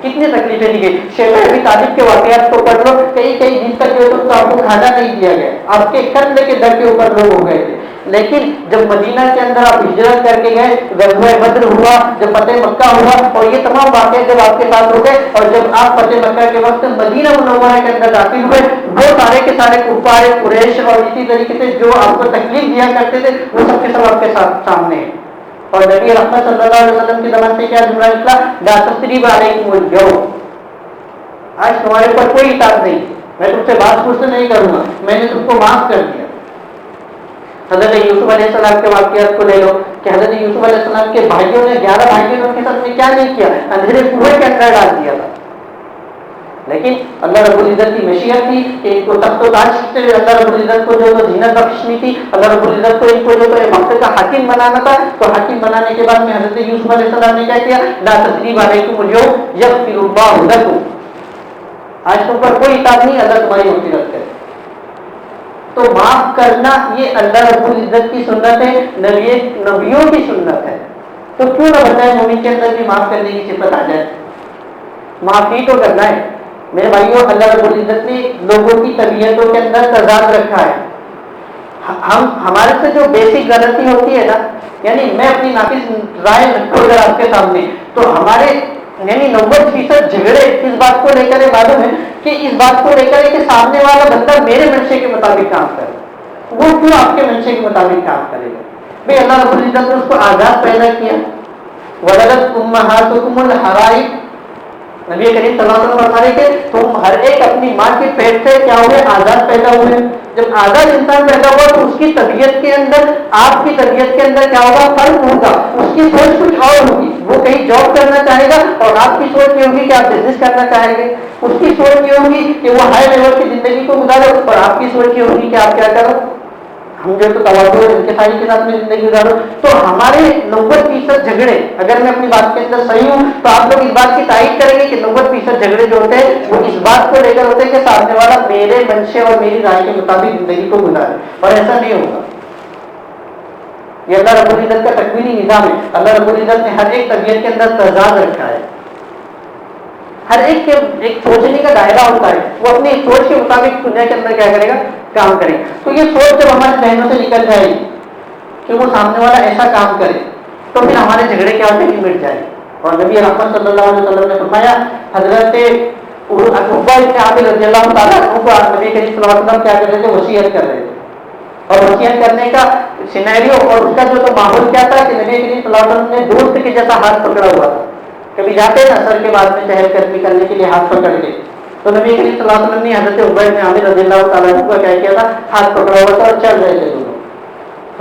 S1: کتنی تکلیفیں دی گئی۔ شیخ ابی طالب کے واقعات کو پڑھ لو، کئی دن تک جو تو آپ کو کھانا نہیں دیا گیا، آپ کے قتل کے در کے اوپر لوگ ہو گئے تھے، لیکن جب مدینہ کے اندر آپ ہجرت کر کے گئے، غزوہ بدر ہوا، جب فتح مکہ ہوا، اور یہ تمام واقعات جب آپ کے ساتھ ہو گئے، اور جب آپ فتح مکہ کے وقت مدینہ منورہ کے اندر داخل ہوئے، وہ سارے کے سارے کفار قریش اور اسی طریقے سے جو آپ کو تکلیف دیا کرتے تھے، وہ سب کے سب آپ کے سامنے ہیں۔ اور نبی رحمت صلی اللہ علیہ وسلم کی زبان سے کیا جملہ نکلا؟ لا تثریب علیکم اليوم، آج تمہارے اوپر کوئی اطاعت نہیں، میں تم سے بات پوچھ نہیں کروں گا، میں نے تم کو معاف کر دیا۔ حضرت یوسف علیہ السلام کے واقعات کو لے لو کہ حضرت یوسف علیہ السلام کے بھائیوں نے 11 بھائیوں نے ان کے ساتھ میں کیا نہیں کیا؟ اندھیرے کنویں کے اندر ڈال دیا تھا، لیکن اللہ رب العزت کی مشیت تھی کہ ان کو تخت و تاج سے اللہ رب العزت کو جو زینت بخشنی تھی، اللہ رب العزت کو ان کو جو وقت کا حاکم بنانا تھا، تو حاکم بنانے کے بعد میں حضرت یوسف علیہ السلام نے کیا کیا؟ لا تثریب علیکم اليوم یغفر اللہ لکم، آج تم پر کوئی اطاعت نہیں، اللہ تمہاری مغفرت کرے۔ تو معاف کرنا یہ اللہ رب العزت کی سنت ہے، نبیوں کی سنت ہے، تو کیوں نہ بتائیں مومن کے اندر بھی معاف کرنے کی صفت آ جائے؟ معاف ہی تو کرنا ہے میرے بھائیوں۔ اللہ رب العزت نے لوگوں کی طبیعتوں کے اندر تضاد رکھا ہے، ہمارے سے جو بیسک غلطی ہوتی ہے نا، یعنی میں اپنی ناقص رائے رکھوں اگر آپ کے سامنے، تو ہمارے یعنی 90% جھگڑے اس بات کو لے کر معلوم ہے کہ اس بات کو لے کر کہ سامنے والا بندہ میرے منشے کے مطابق کام کرے، وہ کیوں آپ کے منشے کے مطابق کام کرے گا؟ بھائی اللہ رب العزت نے اس کو آزاد پیدا کیا، ولدت امہاتکم الحرائر، نبی کریم صلی اللہ علیہ وسلم فرماتے کہ تم ہر ایک اپنی ماں کے پیٹ سے کیا ہوئے؟ آزاد پیدا ہوئے۔ جب آزاد انسان پیدا ہوا تو اس کی طبیعت کے اندر، آپ کی طبیعت کے اندر کیا ہوگا؟ فرق ہوگا، اس کی سوچ کچھ اور ہوگی، وہ کہیں جاب کرنا چاہے گا، اور آپ کی سوچ یہ ہوگی کہ آپ بزنس کرنا چاہیں گے، اس کی سوچ یہ ہوگی کہ وہ ہائی لیول کی زندگی کو گزارو، اور آپ کی سوچ یہ ہوگی کہ آپ کیا کرو، ہم جو تو توازن اور انکساری کے ساتھ میں زندگی گزارو۔ تو ہمارے 90% جھگڑے، اگر میں اپنی بات کے اندر صحیح ہوں تو آپ لوگ اس بات کی تائید کریں گے کہ 90% جھگڑے جو ہوتے ہیں وہ اس بات کو لے کر ہوتے ہیں کہ سامنے والا میرے منشے اور میری رائے کے مطابق زندگی کو گزارے، اور ایسا نہیں ہوگا۔ یہ اللہ رب العزت کا تکوینی نظام ہے، اللہ رب العزت نے ہر ایک طبیعت کے اندر تضاد رکھا ہے، ہر ایک کے ایک سوچنے کا دائرہ ہوتا ہے، وہ اپنی سوچ کے مطابق دنیا کے اندر کیا کرے گا؟ کام کرے گا۔ تو یہ سوچ جب ہمارے ذہنوں سے نکل جائے گی کہ وہ سامنے والا ایسا کام کرے، تو پھر ہمارے جھگڑے کیا ہوتے ہیں؟ مٹ جائے۔ اور نبی رحمت صلی اللہ علیہ وسلم نے فرمایا، حضرت عقبہ ابن عامر رضی اللہ تعالیٰ عنہ کو نبی کریم صلی اللہ علیہ وسلم کیا کر رہے تھے؟ وصیت کر رہے تھے. اور وصیت کرنے کا سینیریو اور اس کا جو ماحول کیا تھا کہ نبی کریم صلی اللہ علیہ وسلم نے دوست کے جیسا ہاتھ پکڑا ہوا تھا. کبھی جاتے ہیں اثر کے بعد میں چہل قدمی کرنے کے لیے ہاتھ پکڑ کے, تو نبی کریم صلی اللہ علیہ وسلم نے حضرت عقبہ ابن عامر رضی اللہ تعالیٰ عنہ کو کیا کیا تھا؟ ہاتھ پکڑا ہوا تھا اور چل رہے تھے دونوں.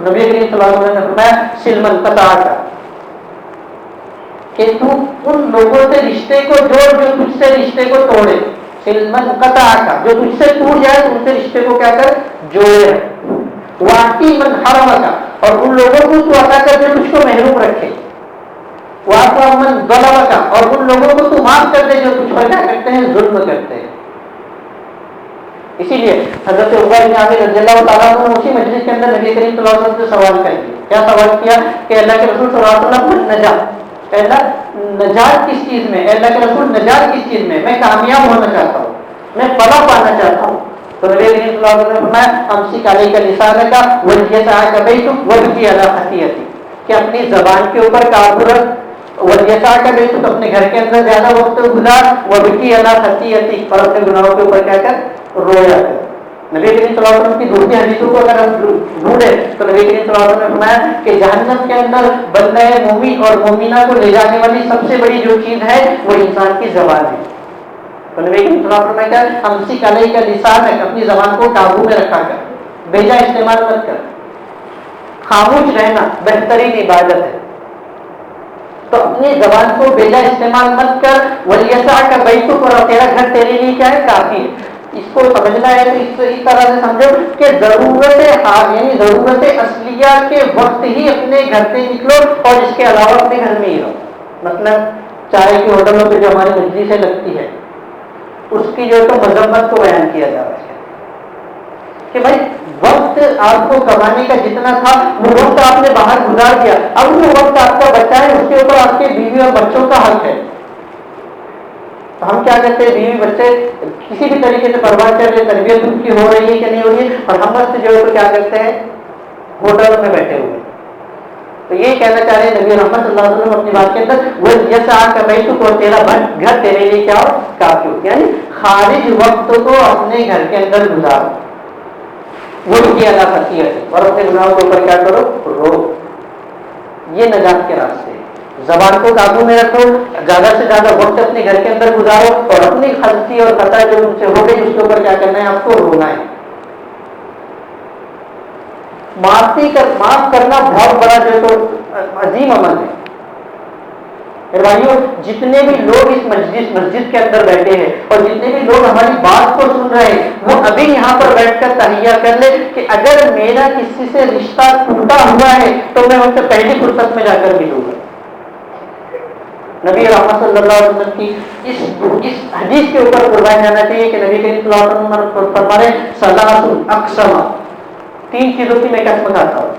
S1: نبی کریم صلی اللہ علیہ وسلم نے فرمایا سلمن قطع کا, کہ تو ان لوگوں سے رشتے کو جوڑ جو تجھ سے رشتے کو توڑے. سلمن قطع کا, جو تجھ سے ٹوٹ جائے تو ان سے رشتے کو کیا کر جوڑے. واقعی من حرم کا, اور ان لوگوں کو تو عطا کر جو تجھ کو محروم رکھے. واقع من ظلم کا, اور ان لوگوں کو تو معاف کر دے جو تجھ پر کیا کرتے ہیں؟ ظلم کرتے ہیں. اسی لیے حضرت عقبہ بن عامر رضی اللہ تعالیٰ عنہ اسی مجلس کے اندر نبی کریم صلی اللہ علیہ وسلم سے سوال کر دیا. کیا سوال کیا کہ اللہ کے رسول صلی اللہ علیہ وسلم نجات, اللہ نجات کس چیز میں؟ اللہ کے رسول نجات کس چیز میں؟ میں کامیاب ہونا چاہتا ہوں, میں فلاح پانا چاہتا ہوں. تو نبی کریم صلی اللہ علیہ وسلم نے فرمایا امسک علیک لسانک ولیسعک بیتک وابکی علی خطیئتک, کہ اپنی زبان کے اوپر قابو رکھ, ولیسعک بیتک, اپنے گھر کے اندر زیادہ وقت گزار, وابکی علی خطیئتک, اور اپنے گناہوں کے اوپر کیا کر رویا کر. نبی کریم صلی اللہ علیہ وسلم کی دوسری حدیثوں کو اگر ہم ڈھونڈیں تو نبی کریم صلی اللہ علیہ وسلم نے فرمایا کہ جہنم کے اندر بندہ مومن اور مومنہ کو لے جانے والی سب سے بڑی جو چیز ہے وہ انسان کی زبان ہے. تو نبی کریم صلی اللہ علیہ وسلم نے کہا امسک علیک لسانک, اپنی زبان کو قابو میں رکھا کر, بیجا استعمال مت کر. خاموش رہنا بہترین عبادت ہے, تو اپنی زبان کو بیجا استعمال مت کر. ولیسعک بیتک, اور تیرا گھر تیرے لیے کیا ہے؟ کافی ہے. اس کو سمجھنا ہے تو اس طرح سے سمجھو کہ ضرورت حال یعنی ضرورت اصلیہ کے وقت ہی اپنے گھر سے نکلو, اور اس کے علاوہ اپنے گھر میں ہی رہو. مطلب چائے کی ہوٹلوں پہ جو ہماری مجلسیں لگتی ہے اس کی جو تو مذمت کو بیان کیا جا رہا ہے کہ بھائی وقت آپ کو کمانے کا جتنا تھا وہ وقت آپ نے باہر گزار دیا, اب وہ وقت آپ کا بچہ ہے, اس کے اوپر آپ کے بیوی اور بچوں کا حق ہے. تو ہم کیا کرتے ہیں؟ بیوی بچے کسی بھی طریقے سے پرواہ کر رہے, تربیت ان کی ہو رہی ہے کہ نہیں ہو رہی ہے, اور ہم بس جو ہے کیا کرتے ہیں؟ ہوٹل میں بیٹھے ہوئے. تو یہ کہنا چاہ رہے ہیں نبی رحمت صلی اللہ علیہ وسلم اپنی بات کے اندر, وہ جیسا آ کر بیٹھو اور تیرا گھر تیرے لیے کیا ہو؟ کافی ہو. یعنی خارج وقت کو اپنے گھر کے اندر گزارو, وہ کی اللہ خطیت ہے, اور اپنے گناہوں کے اوپر کیا کرو؟ رو. یہ نجات کے راستے. زبان کو قابو میں رکھو, زیادہ سے زیادہ وقت اپنے گھر کے اندر گزارو, اور اپنی غلطی اور خطا جو ان سے ہو گئی اس کے اوپر کیا کرنا ہے؟ آپ کو رونا ہے. معاف کرنا بہت بڑا جو تو عظیم عمل ہے. بھائیوں, جتنے بھی لوگ اس مسجد کے اندر بیٹھے ہیں اور جتنے بھی لوگ ہماری بات کو سن رہے ہیں, وہ ابھی یہاں پر بیٹھ کر تحیہ کر لے کہ اگر میرا کسی سے رشتہ ٹوٹا ہوا ہے تو میں ان سے پہلی فرصت میں جا کر ملوں گا. نبی رحمت صلی اللہ علیہ وسلم کی اس حدیث کے اوپر قربان جانا چاہیے کہ نبی کریم صلی اللہ علیہ وسلم فرما رہے ثلاث اقسم, تین چیزوں کی میں قسم کھاتا ہوں.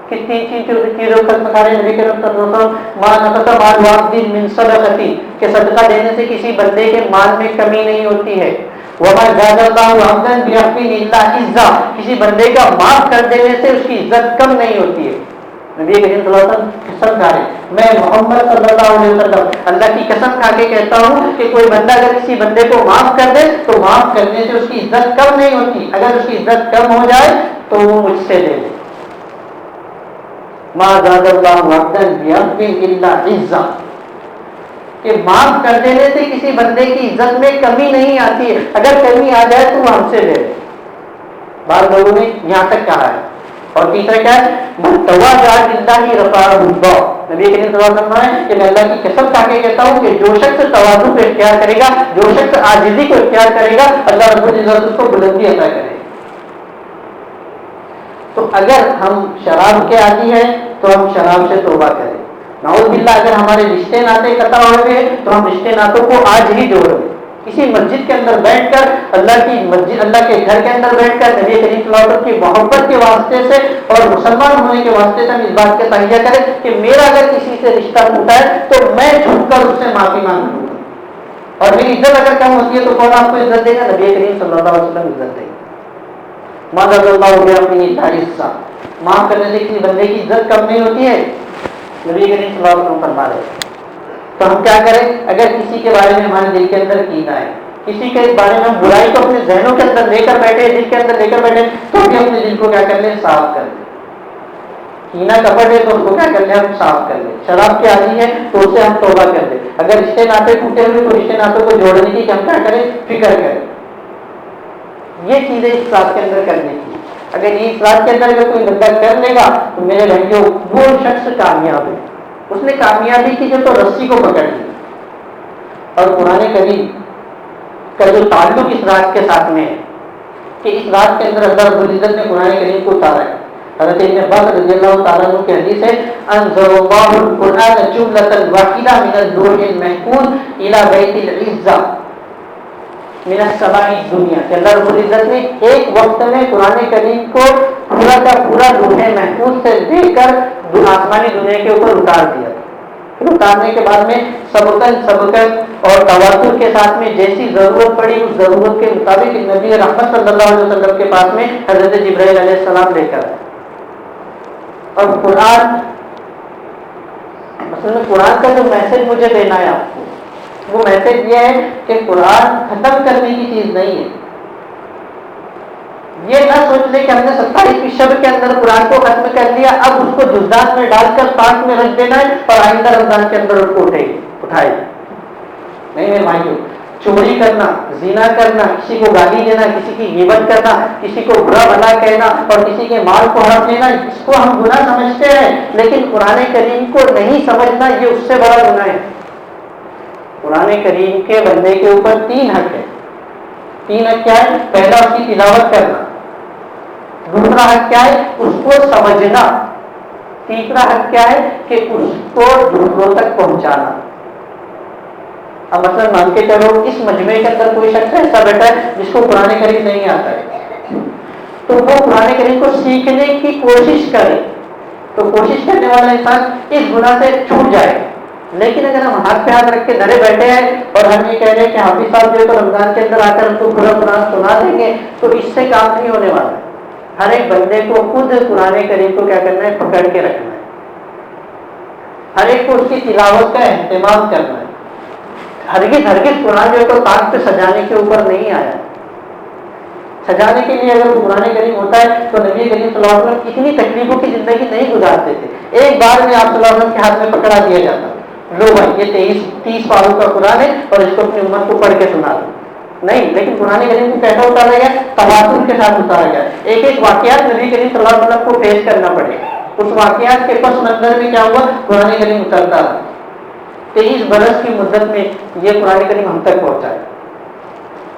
S1: کہ تین چیزوں کی قسم کھا رہے ہیں نبی کریم صلی اللہ علیہ وسلم, ما نقص مال واحد من صدقہ, کہ صدقہ دینے سے کسی بندے کے مال میں کمی نہیں ہوتی ہے. وما زاد اللہ عبدا بعفو الا عزا, کسی بندے کا معاف کر دینے سے اس کی عزت کم نہیں ہوتی ہے. نبی کریم صلی اللہ علیہ وسلم قسم کھا رہے, میں محمد صلی اللہ علیہ وسلم اللہ کی قسم کھا کے کہتا ہوں کہ کوئی بندہ اگر کسی بندے کو معاف کر دے تو معاف کرنے سے اس کی عزت کم نہیں ہوتی. اگر اس کی عزت کم ہو جائے تو وہ مجھ سے لے لے. ما زاد اللہ عبدا بعفو الا عزا, کہ معاف کر دینے سے کسی بندے کی عزت میں کمی نہیں آتی ہے. اگر کمی آ جائے تو وہ ہم سے لے لے. بعض لوگوں نے یہاں تک کہا ہے. اور تیسرا کیا ہے؟ تواضع للہ رفعہ اللہ. نبی کریم صلی اللہ علیہ وسلم ہے کہ میں اللہ کی قسم کھا کے کہتا ہوں کہ جو شخص تواضع کو اختیار کرے گا, جو شخص عاجزی کو اختیار کرے گا, اللہ رب العزت اس کو بلندی عطا کرے گا. تو اگر ہم شراب کے عادی ہیں تو ہم شراب سے توبہ کریں. نعوذ باللہ, اگر ہمارے رشتے ناطے قطع ہو گئے تو ہم رشتے ناطوں کو آج ہی جوڑیں. کسی مسجد کے اندر بیٹھ کر, اللہ کی مسجد, اللہ کے گھر کے اندر بیٹھ کر نبی کریم صلی اللہ علیہ وسلم کی محبت کے واسطے سے اور مسلمان ہونے کے واسطے سے ہم اس بات کا تہیہ کریں کہ میرا اگر کسی سے رشتہ ٹوٹا ہے تو میں جھک کر اس سے معافی مانگ لوں گا. اور میری عزت اگر کم ہوتی ہے تو کون آپ کو عزت دے گا؟ نبی کریم صلی اللہ علیہ وسلم عزت دے گا. ماذا اللہ علیہ, معاف کرنے سے کسی بندے کی عزت کم نہیں ہوتی ہے. نبی کریم صلی اللہ علیہ وسلم فرما رہے. تو ہم کیا کریں؟ اگر کسی کے بارے میں ہمارے دل کے اندر کینہ ہے, کسی کے بارے میں برائی کو اپنے ذہنوں کے اندر لے کر بیٹھے، دل کے اندر لے کر بیٹھے، تو بھی اپنے دل کو کیا کر لیں؟ صاف کر لیں۔ کینہ کپٹ ہے تو اس کو کیا کر لیں؟ ہم صاف کر لیں۔ شراب کی عادی ہے تو اسے ہم توبہ کر لیں۔ اگر رشتے ناطے ٹوٹے ہوئے تو رشتے ناطوں کو جوڑنے کی ہم کیا کریں؟ فکر کریں۔ یہ چیزیں اس رات کے اندر کرنے کی، اگر یہ اس رات کے اندر اگر کوئی بندہ کر لے گا تو میرے بھائیوں وہ شخص کامیاب ہے۔ اس نے کامیابی کی جو تو رسی کو پکڑ لی۔ اور قرآن کریم کا جو تعلق اس رات کے ساتھ میں ہے کہ اس رات کے اندر اللہ رب العزت نے قرآن کریم کو اتارا ہے۔ حضرت ابن عباس رضی اللہ تعالیٰ عنہ کی حدیث ہے، انزل اللہ القرآن جملۃ واحدہ من اللوح المحفوظ الی بیت العزہ من السماء الدنیا، کہ اللہ رب العزت نے ایک وقت میں قرآن کریم کو پورا کا پورا لوح محفوظ سے لے کر آسمانی دنیا کے اوپر اتار دیا۔ پھر اتارنے کے بعد میں سبقت اور تواتر کے ساتھ میں جیسی ضرورت پڑی اس ضرورت کے مطابق نبی رحمت صلی اللہ علیہ وسلم کے پاس میں حضرت جبرائیل علیہ السلام لے کر آئے۔ اور قرآن مثلا قرآن کا جو میسج مجھے دینا ہے آپ کو، وہ میسج یہ ہے کہ قرآن ختم کرنے کی چیز نہیں ہے۔ یہ نہ سوچ لے کہ ہم نے 27ویں شب کے اندر قرآن کو ختم کر لیا، اب اس کو جزدان میں ڈال کر پاک میں رکھ دینا ہے اور آئندہ رمضان کے اندر اس کو اٹھائے۔ نہیں میرے بھائیوں، چوری کرنا، زنا کرنا، کسی کو گالی دینا، کسی کی غیبت کرنا، کسی کو برا بھلا کہنا اور کسی کے مال کو ہڑپ لینا، اس کو ہم گناہ سمجھتے ہیں، لیکن قرآن کریم کو نہیں سمجھنا یہ اس سے بڑا گناہ ہے۔ قرآن کریم کے بندے کے اوپر 3 حق ہے۔ 3 حق کیا ہے؟ پہلا اس کی تلاوت کرنا، دوسرا حق کیا ہے؟ اس کو سمجھنا، تیسرا حق کیا ہے کہ اس کو دوسروں تک پہنچانا۔ اب مثلا مان کے چلو اس مجمع کے اندر کوئی شخص ایسا بیٹھا ہے جس کو قرآن کریم نہیں آتا ہے، تو وہ قرآن کریم کو سیکھنے کی کوشش کرے تو کوشش کرنے والا انسان اس گناہ سے چھوٹ جائے۔ لیکن اگر ہم ہاتھ پہ ہاتھ رکھ کے دھرے بیٹھے ہیں اور ہم یہ کہہ رہے ہیں کہ حافظ صاحب جو تو رمضان کے اندر آ کر ہم کو پورا قرآن سنا دیں گے، تو اس سے کام نہیں ہونے والا۔ ہر ایک بندے کو خود قرآن کریم کو کیا کرنا ہے؟ پکڑ کے رکھنا ہے۔ ہر ایک کو اس کی تلاوت کا اہتمام کرنا ہے۔ ہرگز قرآن جو ہے تو تاج پہ سجانے کے اوپر نہیں آیا۔ سجانے کے لیے اگر قرآن کریم ہوتا ہے تو نبی کریم صلی اللہ علیہ وسلم اتنی تکلیفوں کی زندگی نہیں گزارتے تھے۔ ایک بار میں آپ صلی اللہ علیہ وسلم کے ہاتھ میں پکڑا دیا جاتا، لو بھائی یہ 30 پاروں کا قرآن ہے اور اس کو اپنی امت کو پڑھ کے سنا دو۔ نہیں، لیکن قرآن کریم کو کیسا اتارا گیا؟ تواتر کے ساتھ اتارا گیا۔ ایک واقعات نبی کریم صلی اللہ علیہ وسلم کو پیش کرنا پڑے، اس واقعات کے پس منظر میں کیا ہوا؟ قرآن کریم اترتا ہے۔ 23 برس کی مدت میں یہ قرآن کریم ہم تک پہنچا ہے۔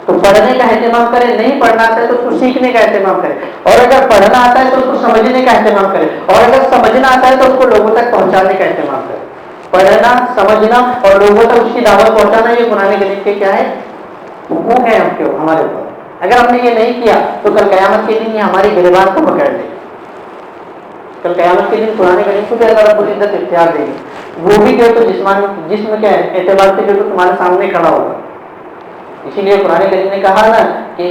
S1: تو پڑھنے کا اہتمام کرے، نہیں پڑھنا آتا ہے تو اس کو سیکھنے کا اہتمام کرے، اور اگر پڑھنا آتا ہے تو اس کو سمجھنے کا اہتمام کرے، اور اگر سمجھنا آتا ہے تو اس کو لوگوں تک پہنچانے کا اہتمام کرے۔ پڑھنا، سمجھنا اور لوگوں تک اس کی دعوت پہنچانا، یہ قرآن کریم کے کیا ہے؟ حقوق ہے ہمارے اوپر۔ اگر ہم نے یہ نہیں کیا تو کل قیامت کے دن یہ ہماری گریبان کو پکڑ لے۔ کل قیامت کے دن قرآن کریم کو بھی اللہ رب العزت اختیار دے گی، وہ بھی جو تو جسم کے اعتبار سے جو تمہارے سامنے کھڑا ہوگا۔ اسی لیے قرآن کریم نے کہا نا کہ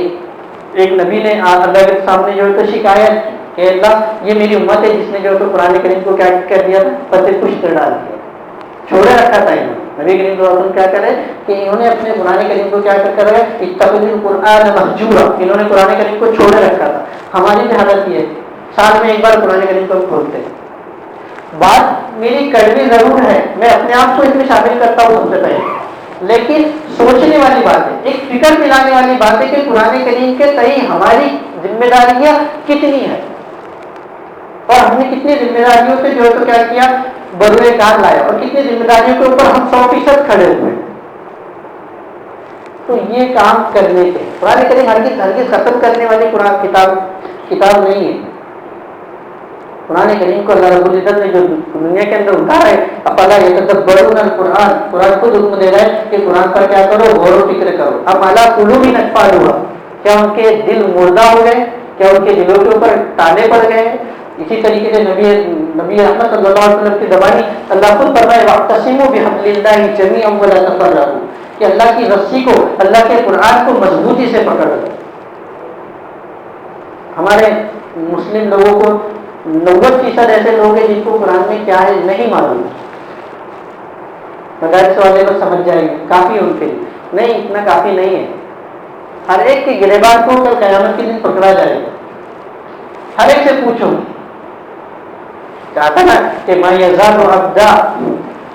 S1: ایک نبی نے اللہ کے سامنے جو ہے تو شکایت کہ اللہ یہ میری امت ہے جس نے جو ہے تو قرآن کریم کو کیا کر دیا تھا؟ پتے پشت ڈال دیا، چھوڑے رکھا تھا۔ نبی کریم صلی اللہ علیہ وسلم کیا کرے کہ انہوں نے اپنے قرآن کریم کو کیا کر رہے ہیں؟ اتخذوا القرآن مہجورا، انہوں نے قرآن کریم کو چھوڑے رکھا تھا۔ ہماری بھی حالت یہ ہے، سال میں ایک بار قرآن کریم کو کھولتے ہیں۔ بات میری کڑوی ضرور ہے، میں اپنے آپ کو اس میں شامل کرتا ہوں سب سے پہلے، لیکن سوچنے والی بات ہے، ایک فکر دلانے والی بات ہے کہ قرآن کریم کے تئیں ہماری ذمہ داریاں کتنی ہیں اور ہم نے کتنی ذمہ داریوں سے جو ہے تو کیا کیا؟ بروئے کار لایا، اور کتنی ذمہ داریوں کے اوپر ہم 100% کھڑے ہوئے۔ تو یہ کام کرنے کے قرآن کریم ہرگز ختم کرنے والی کتاب نہیں ہے۔ قرآن کریم کو اللہ رب العزت نے جو دنیا کے اندر اتارا ہے، افلا یتدبرون القرآن، قرآن خود حکم دے رہا ہے کہ قرآن پر کیا کرو؟ غور و فکر کرو۔ اب اعلیٰ قلوب اقفالها، کیا ان کے دل مردہ ہو گئے؟ کیا ان کے دلوں کے اوپر تالے پڑ گئے؟ اسی طریقے سے نبی احمد صلی اللہ علیہ وسلم کی زبانی اللہ خود فرمائے واعتصموا بحبل اللہ جمیعا ولا تفرقوا، کہ اللہ کی رسی کو، اللہ کے قرآن کو مضبوطی سے پکڑ لو۔ ہمارے مسلم لوگوں کو 90% ایسے لوگ ہیں جن کو قرآن میں کیا ہے نہیں معلوم۔ مدارس والے کو سمجھ جائیں گے، کافی ان کے لیے نہیں، اتنا کافی نہیں ہے۔ ہر ایک کے گریبان کو کل قیامت کے دن پکڑا جائے گا. ہر ایک سے پوچھو. چاہتا نا کہ ما یزال عبدا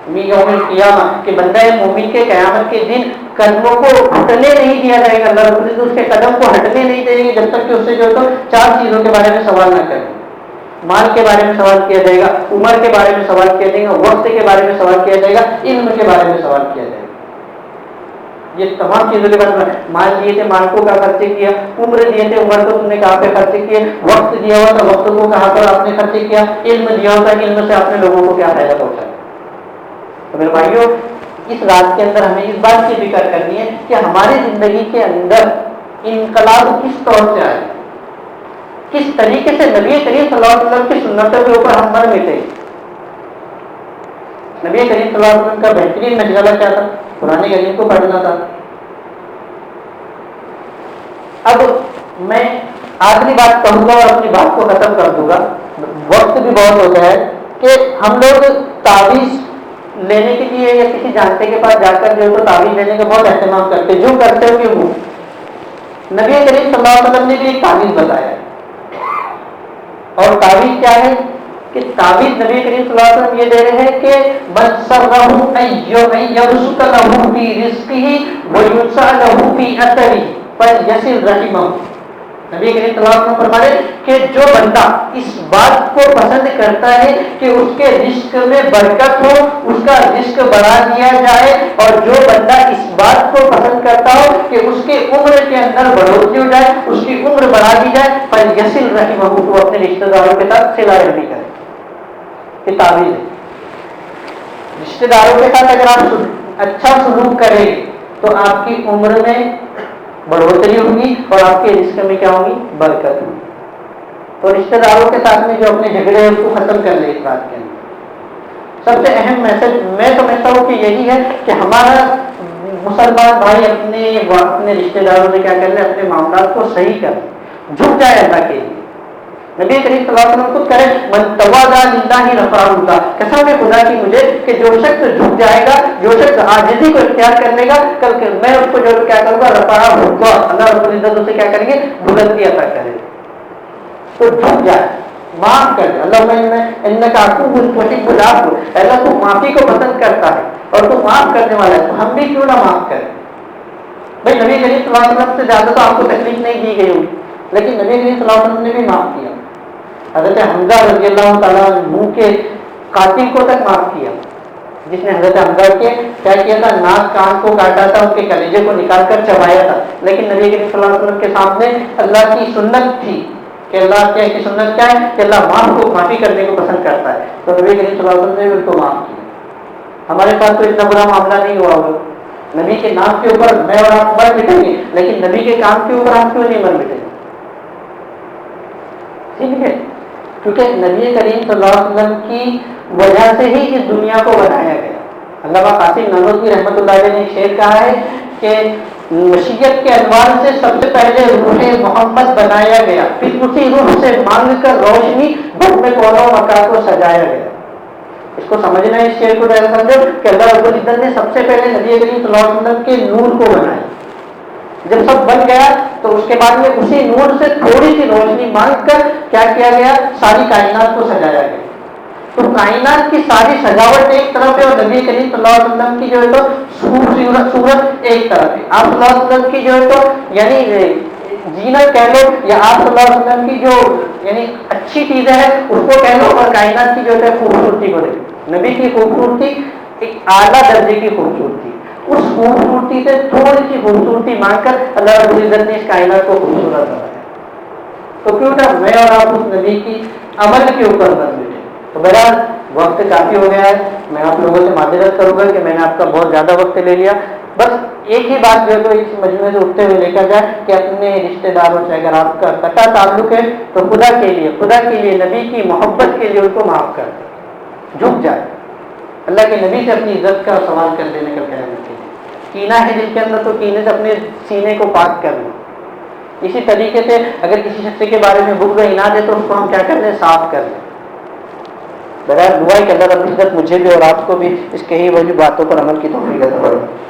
S1: من یوم القیامہ کہ بندہ مومن کے قیامت کے دن قدموں کو ہٹنے نہیں دیا جائے گا. اللہ رب العزت اس کے قدم کو ہٹنے نہیں دیں گے جب تک کہ اس سے جو ہے تو 4 چیزوں کے بارے میں سوال نہ کرے. مال کے بارے میں سوال کیا جائے گا, عمر کے بارے میں سوال کیا جائے گا, وقت کے بارے میں سوال کیا جائے گا, علم کے بارے میں سوال کیا جائے گا. یہ تمام چیزوں کے بارے میں. مال دیے تھے, مال کو کہاں خرچے کیا, عمر دیے تھے, عمر کو تم نے کہاں پہ خرچے کیے, وقت دیا ہوا تھا, وقت کو کہاں پر آپ نے خرچے کیا, علم دیا ہوا تھا, علم سے آپ نے لوگوں کو کیا فائدہ پہنچایا. تو میرے بھائیوں, اس رات کے اندر ہمیں اس بات کی فکر کرنی ہے کہ ہماری زندگی کے اندر انقلاب کس طور سے آئے, کس طریقے سے نبی کریم صلی اللہ علیہ وسلم کی سنتوں کے اوپر ہم مر مٹے. نبی کریم صلی اللہ علیہ وسلم کا بہترین مشغلہ کیا تھا؟ قرآن کریم کو پڑھنا تھا. اب میں آخری بات کہوں گا اور اپنی بات کو ختم کر دوں گا, وقت بھی بہت ہوتا ہے, کہ ہم لوگ تعویذ لینے کے لیے یا کسی جانتے کے پاس جا کر جو ہے تو تعویذ لینے کا بہت اہتمام کرتے, جو کرتے ہو کہ وہ. نبی کریم صلی اللہ علیہ وسلم نے بھی ایک تعویذ بتایا, اور تعویذ کیا ہے کہ تعویذ نبی کریم صلی اللہ علیہ وسلم یہ دے رہے ہیں کہ من سرہ ان یرزق له فی رزقہ وینسع له فی اثرہ فلیصل رحمہ. نبی کریم صلی اللہ علیہ وسلم فرما رہے کہ جو بندہ اس بات کو پسند کرتا ہے کہ اس کے رزق میں برکت ہو, اس کا رزق بڑھا دیا جائے, اور جو بندہ اس بات کو پسند کرتا ہو کہ اس کے عمر کے اندر بڑھوتری ہو جائے, اس کی عمر بڑھا دی جائے, فلیصل رحمہ, تو اپنے رشتہ داروں کے ساتھ صلہ رحمی کرے. یہ تعویذ ہے. رشتہ داروں کے ساتھ اگر آپ اچھا سلوک کریں تو آپ کی عمر میں بڑھوتری ہوگی اور آپ کے رزق میں کیا ہوگی؟ برکت ہوگی. تو رشتہ داروں کے ساتھ میں جو اپنے جھگڑے ہیں اس کو ختم کر لیں. اس بات کے اندر سب سے اہم میسج میں سمجھتا ہوں کہ یہی ہے کہ ہمارا مسلمان بھائی اپنے رشتہ داروں سے کیا کر لیں, اپنے معاملات کو صحیح کر لیں, جھک جائے اللہ کے لیے. نبی کریم صلی اللہ علیہ وسلم خود کرے من تواضع للہ رفعہ اللہ, قسم ہے خدا کی مجھے کہ جو شخص جھک جائے گا, جو شخص عاجزی کو اختیار کر لے گا, کل میں اس کو جو کیا کروں گا, رفعہ اللہ, اللہ رب العزت اسے کیا کریں گے, بلندی عطا کرے. تو جھک جائے, معاف کر دے. اللہ انک عفو تحب العفو, اللہ تو معافی کو پسند کرتا ہے اور تو معاف کرنے والا ہے, تو ہم بھی کیوں نہ معاف کریں. بھائی نبی کریم صلی اللہ علیہ وسلم سے زیادہ تو آپ کو تکلیف نہیں دی گئی ہوگی, لیکن نبی کریم صلی اللہ علیہ وسلم نے بھی معاف کیا. حضرت حمزہ رضی اللہ تعالیٰ عنہ کے قاتل کو تک معاف کیا, جس نے حضرت حمزہ کے کیا کیا تھا, ناک کان کو کاٹا تھا, ان کے کلیجے کو نکال کر چبایا تھا. لیکن نبی کریم صلی اللہ علیہ وسلم کے سامنے اللہ کی سنت تھی کہ اللہ کی سنت کیا ہے کہ اللہ معافی کرنے کو پسند کرتا ہے. تو نبی کریم صلی اللہ علیہ وسلم نے ان کو معاف کیا. ہمارے پاس تو اتنا برا معاملہ نہیں ہوا ہوگا. نبی کے نام کے اوپر میں اور آپ مر مٹیں گے, لیکن نبی کے کام کے اوپر ہم کیوں نہیں مر مٹیں گے؟ ٹھیک ہے, کیونکہ نبی کریم صلی اللہ علیہ وسلم کی وجہ سے ہی اس دنیا کو بنایا گیا. علامہ قاسم نانوتوی رحمۃ اللہ علیہ نے ایک شعر کہا ہے کہ مشیت کے انوار سے سب سے پہلے روح محمد بنایا گیا, پھر اسی روح سے مانگ کر روشنی بھر میں کونوں مکان کو سجایا گیا. اس کو سمجھنا ہے, اس شعر کو ایسا سمجھو کہ اللہ رب العزت نے سب سے پہلے نبی کریم صلی اللہ علیہ وسلم کے نور کو بنایا. جب سب بن گیا تو اس کے بعد میں اسی نور سے تھوڑی سی روشنی مانگ کر کیا کیا گیا, ساری کائنات کو سجایا گیا. تو کائنات کی ساری سجاوٹ ایک طرف ہے اور نبی کریم صلی اللہ علیہ وسلم کی جو ہے تو صورت ایک طرف ہے. آپ صلی اللہ علیہ وسلم کی جو ہے تو یعنی زینت کہہ لو, یا آپ صلی اللہ علیہ وسلم کی جو یعنی اچھی چیزیں ہیں اس کو کہہ لو, اور کائنات کی جو ہے خوبصورتی کو دیکھو. نبی کی خوبصورتی ایک اعلیٰ درجے کی خوبصورتی, اس خوبصورتی سے تھوڑی سی خوبصورتی مانگ کر اللہ رب العزت نے اس کائنات کو خوبصورت بنایا. تو کیوں نہ میں اور آپ اس نبی کی عمل کے اوپر بن بیٹھے. تو بہرحال وقت کافی ہو گیا ہے, میں آپ لوگوں سے معذرت کروں گا کہ میں نے آپ کا بہت زیادہ وقت لے لیا. بس ایک ہی بات جو ہے تو اس مجموعے سے اٹھتے ہوئے دیکھا جائے کہ اپنے رشتہ داروں سے اگر آپ کا قطع تعلق ہے تو خدا کے لیے نبی کی محبت کے لیے ان کو معاف کر دیں, جھک جائے. اللہ کے نبی سے اپنی عزت کا سوال کر دینے کا خیال رکھیں. کینہ ہے دل کے اندر تو کینے سے اپنے سینے کو پاک کر لیں. اسی طریقے سے اگر کسی شخص کے بارے میں بغض و عناد ہے تو اس کو ہم کیا کر لیں, صاف کر لیں. بغیر دعا کہ اللہ رب العزت مجھے بھی اور آپ کو بھی اس کہی ہوئی باتوں پر عمل کی توفیق عطا فرمائے.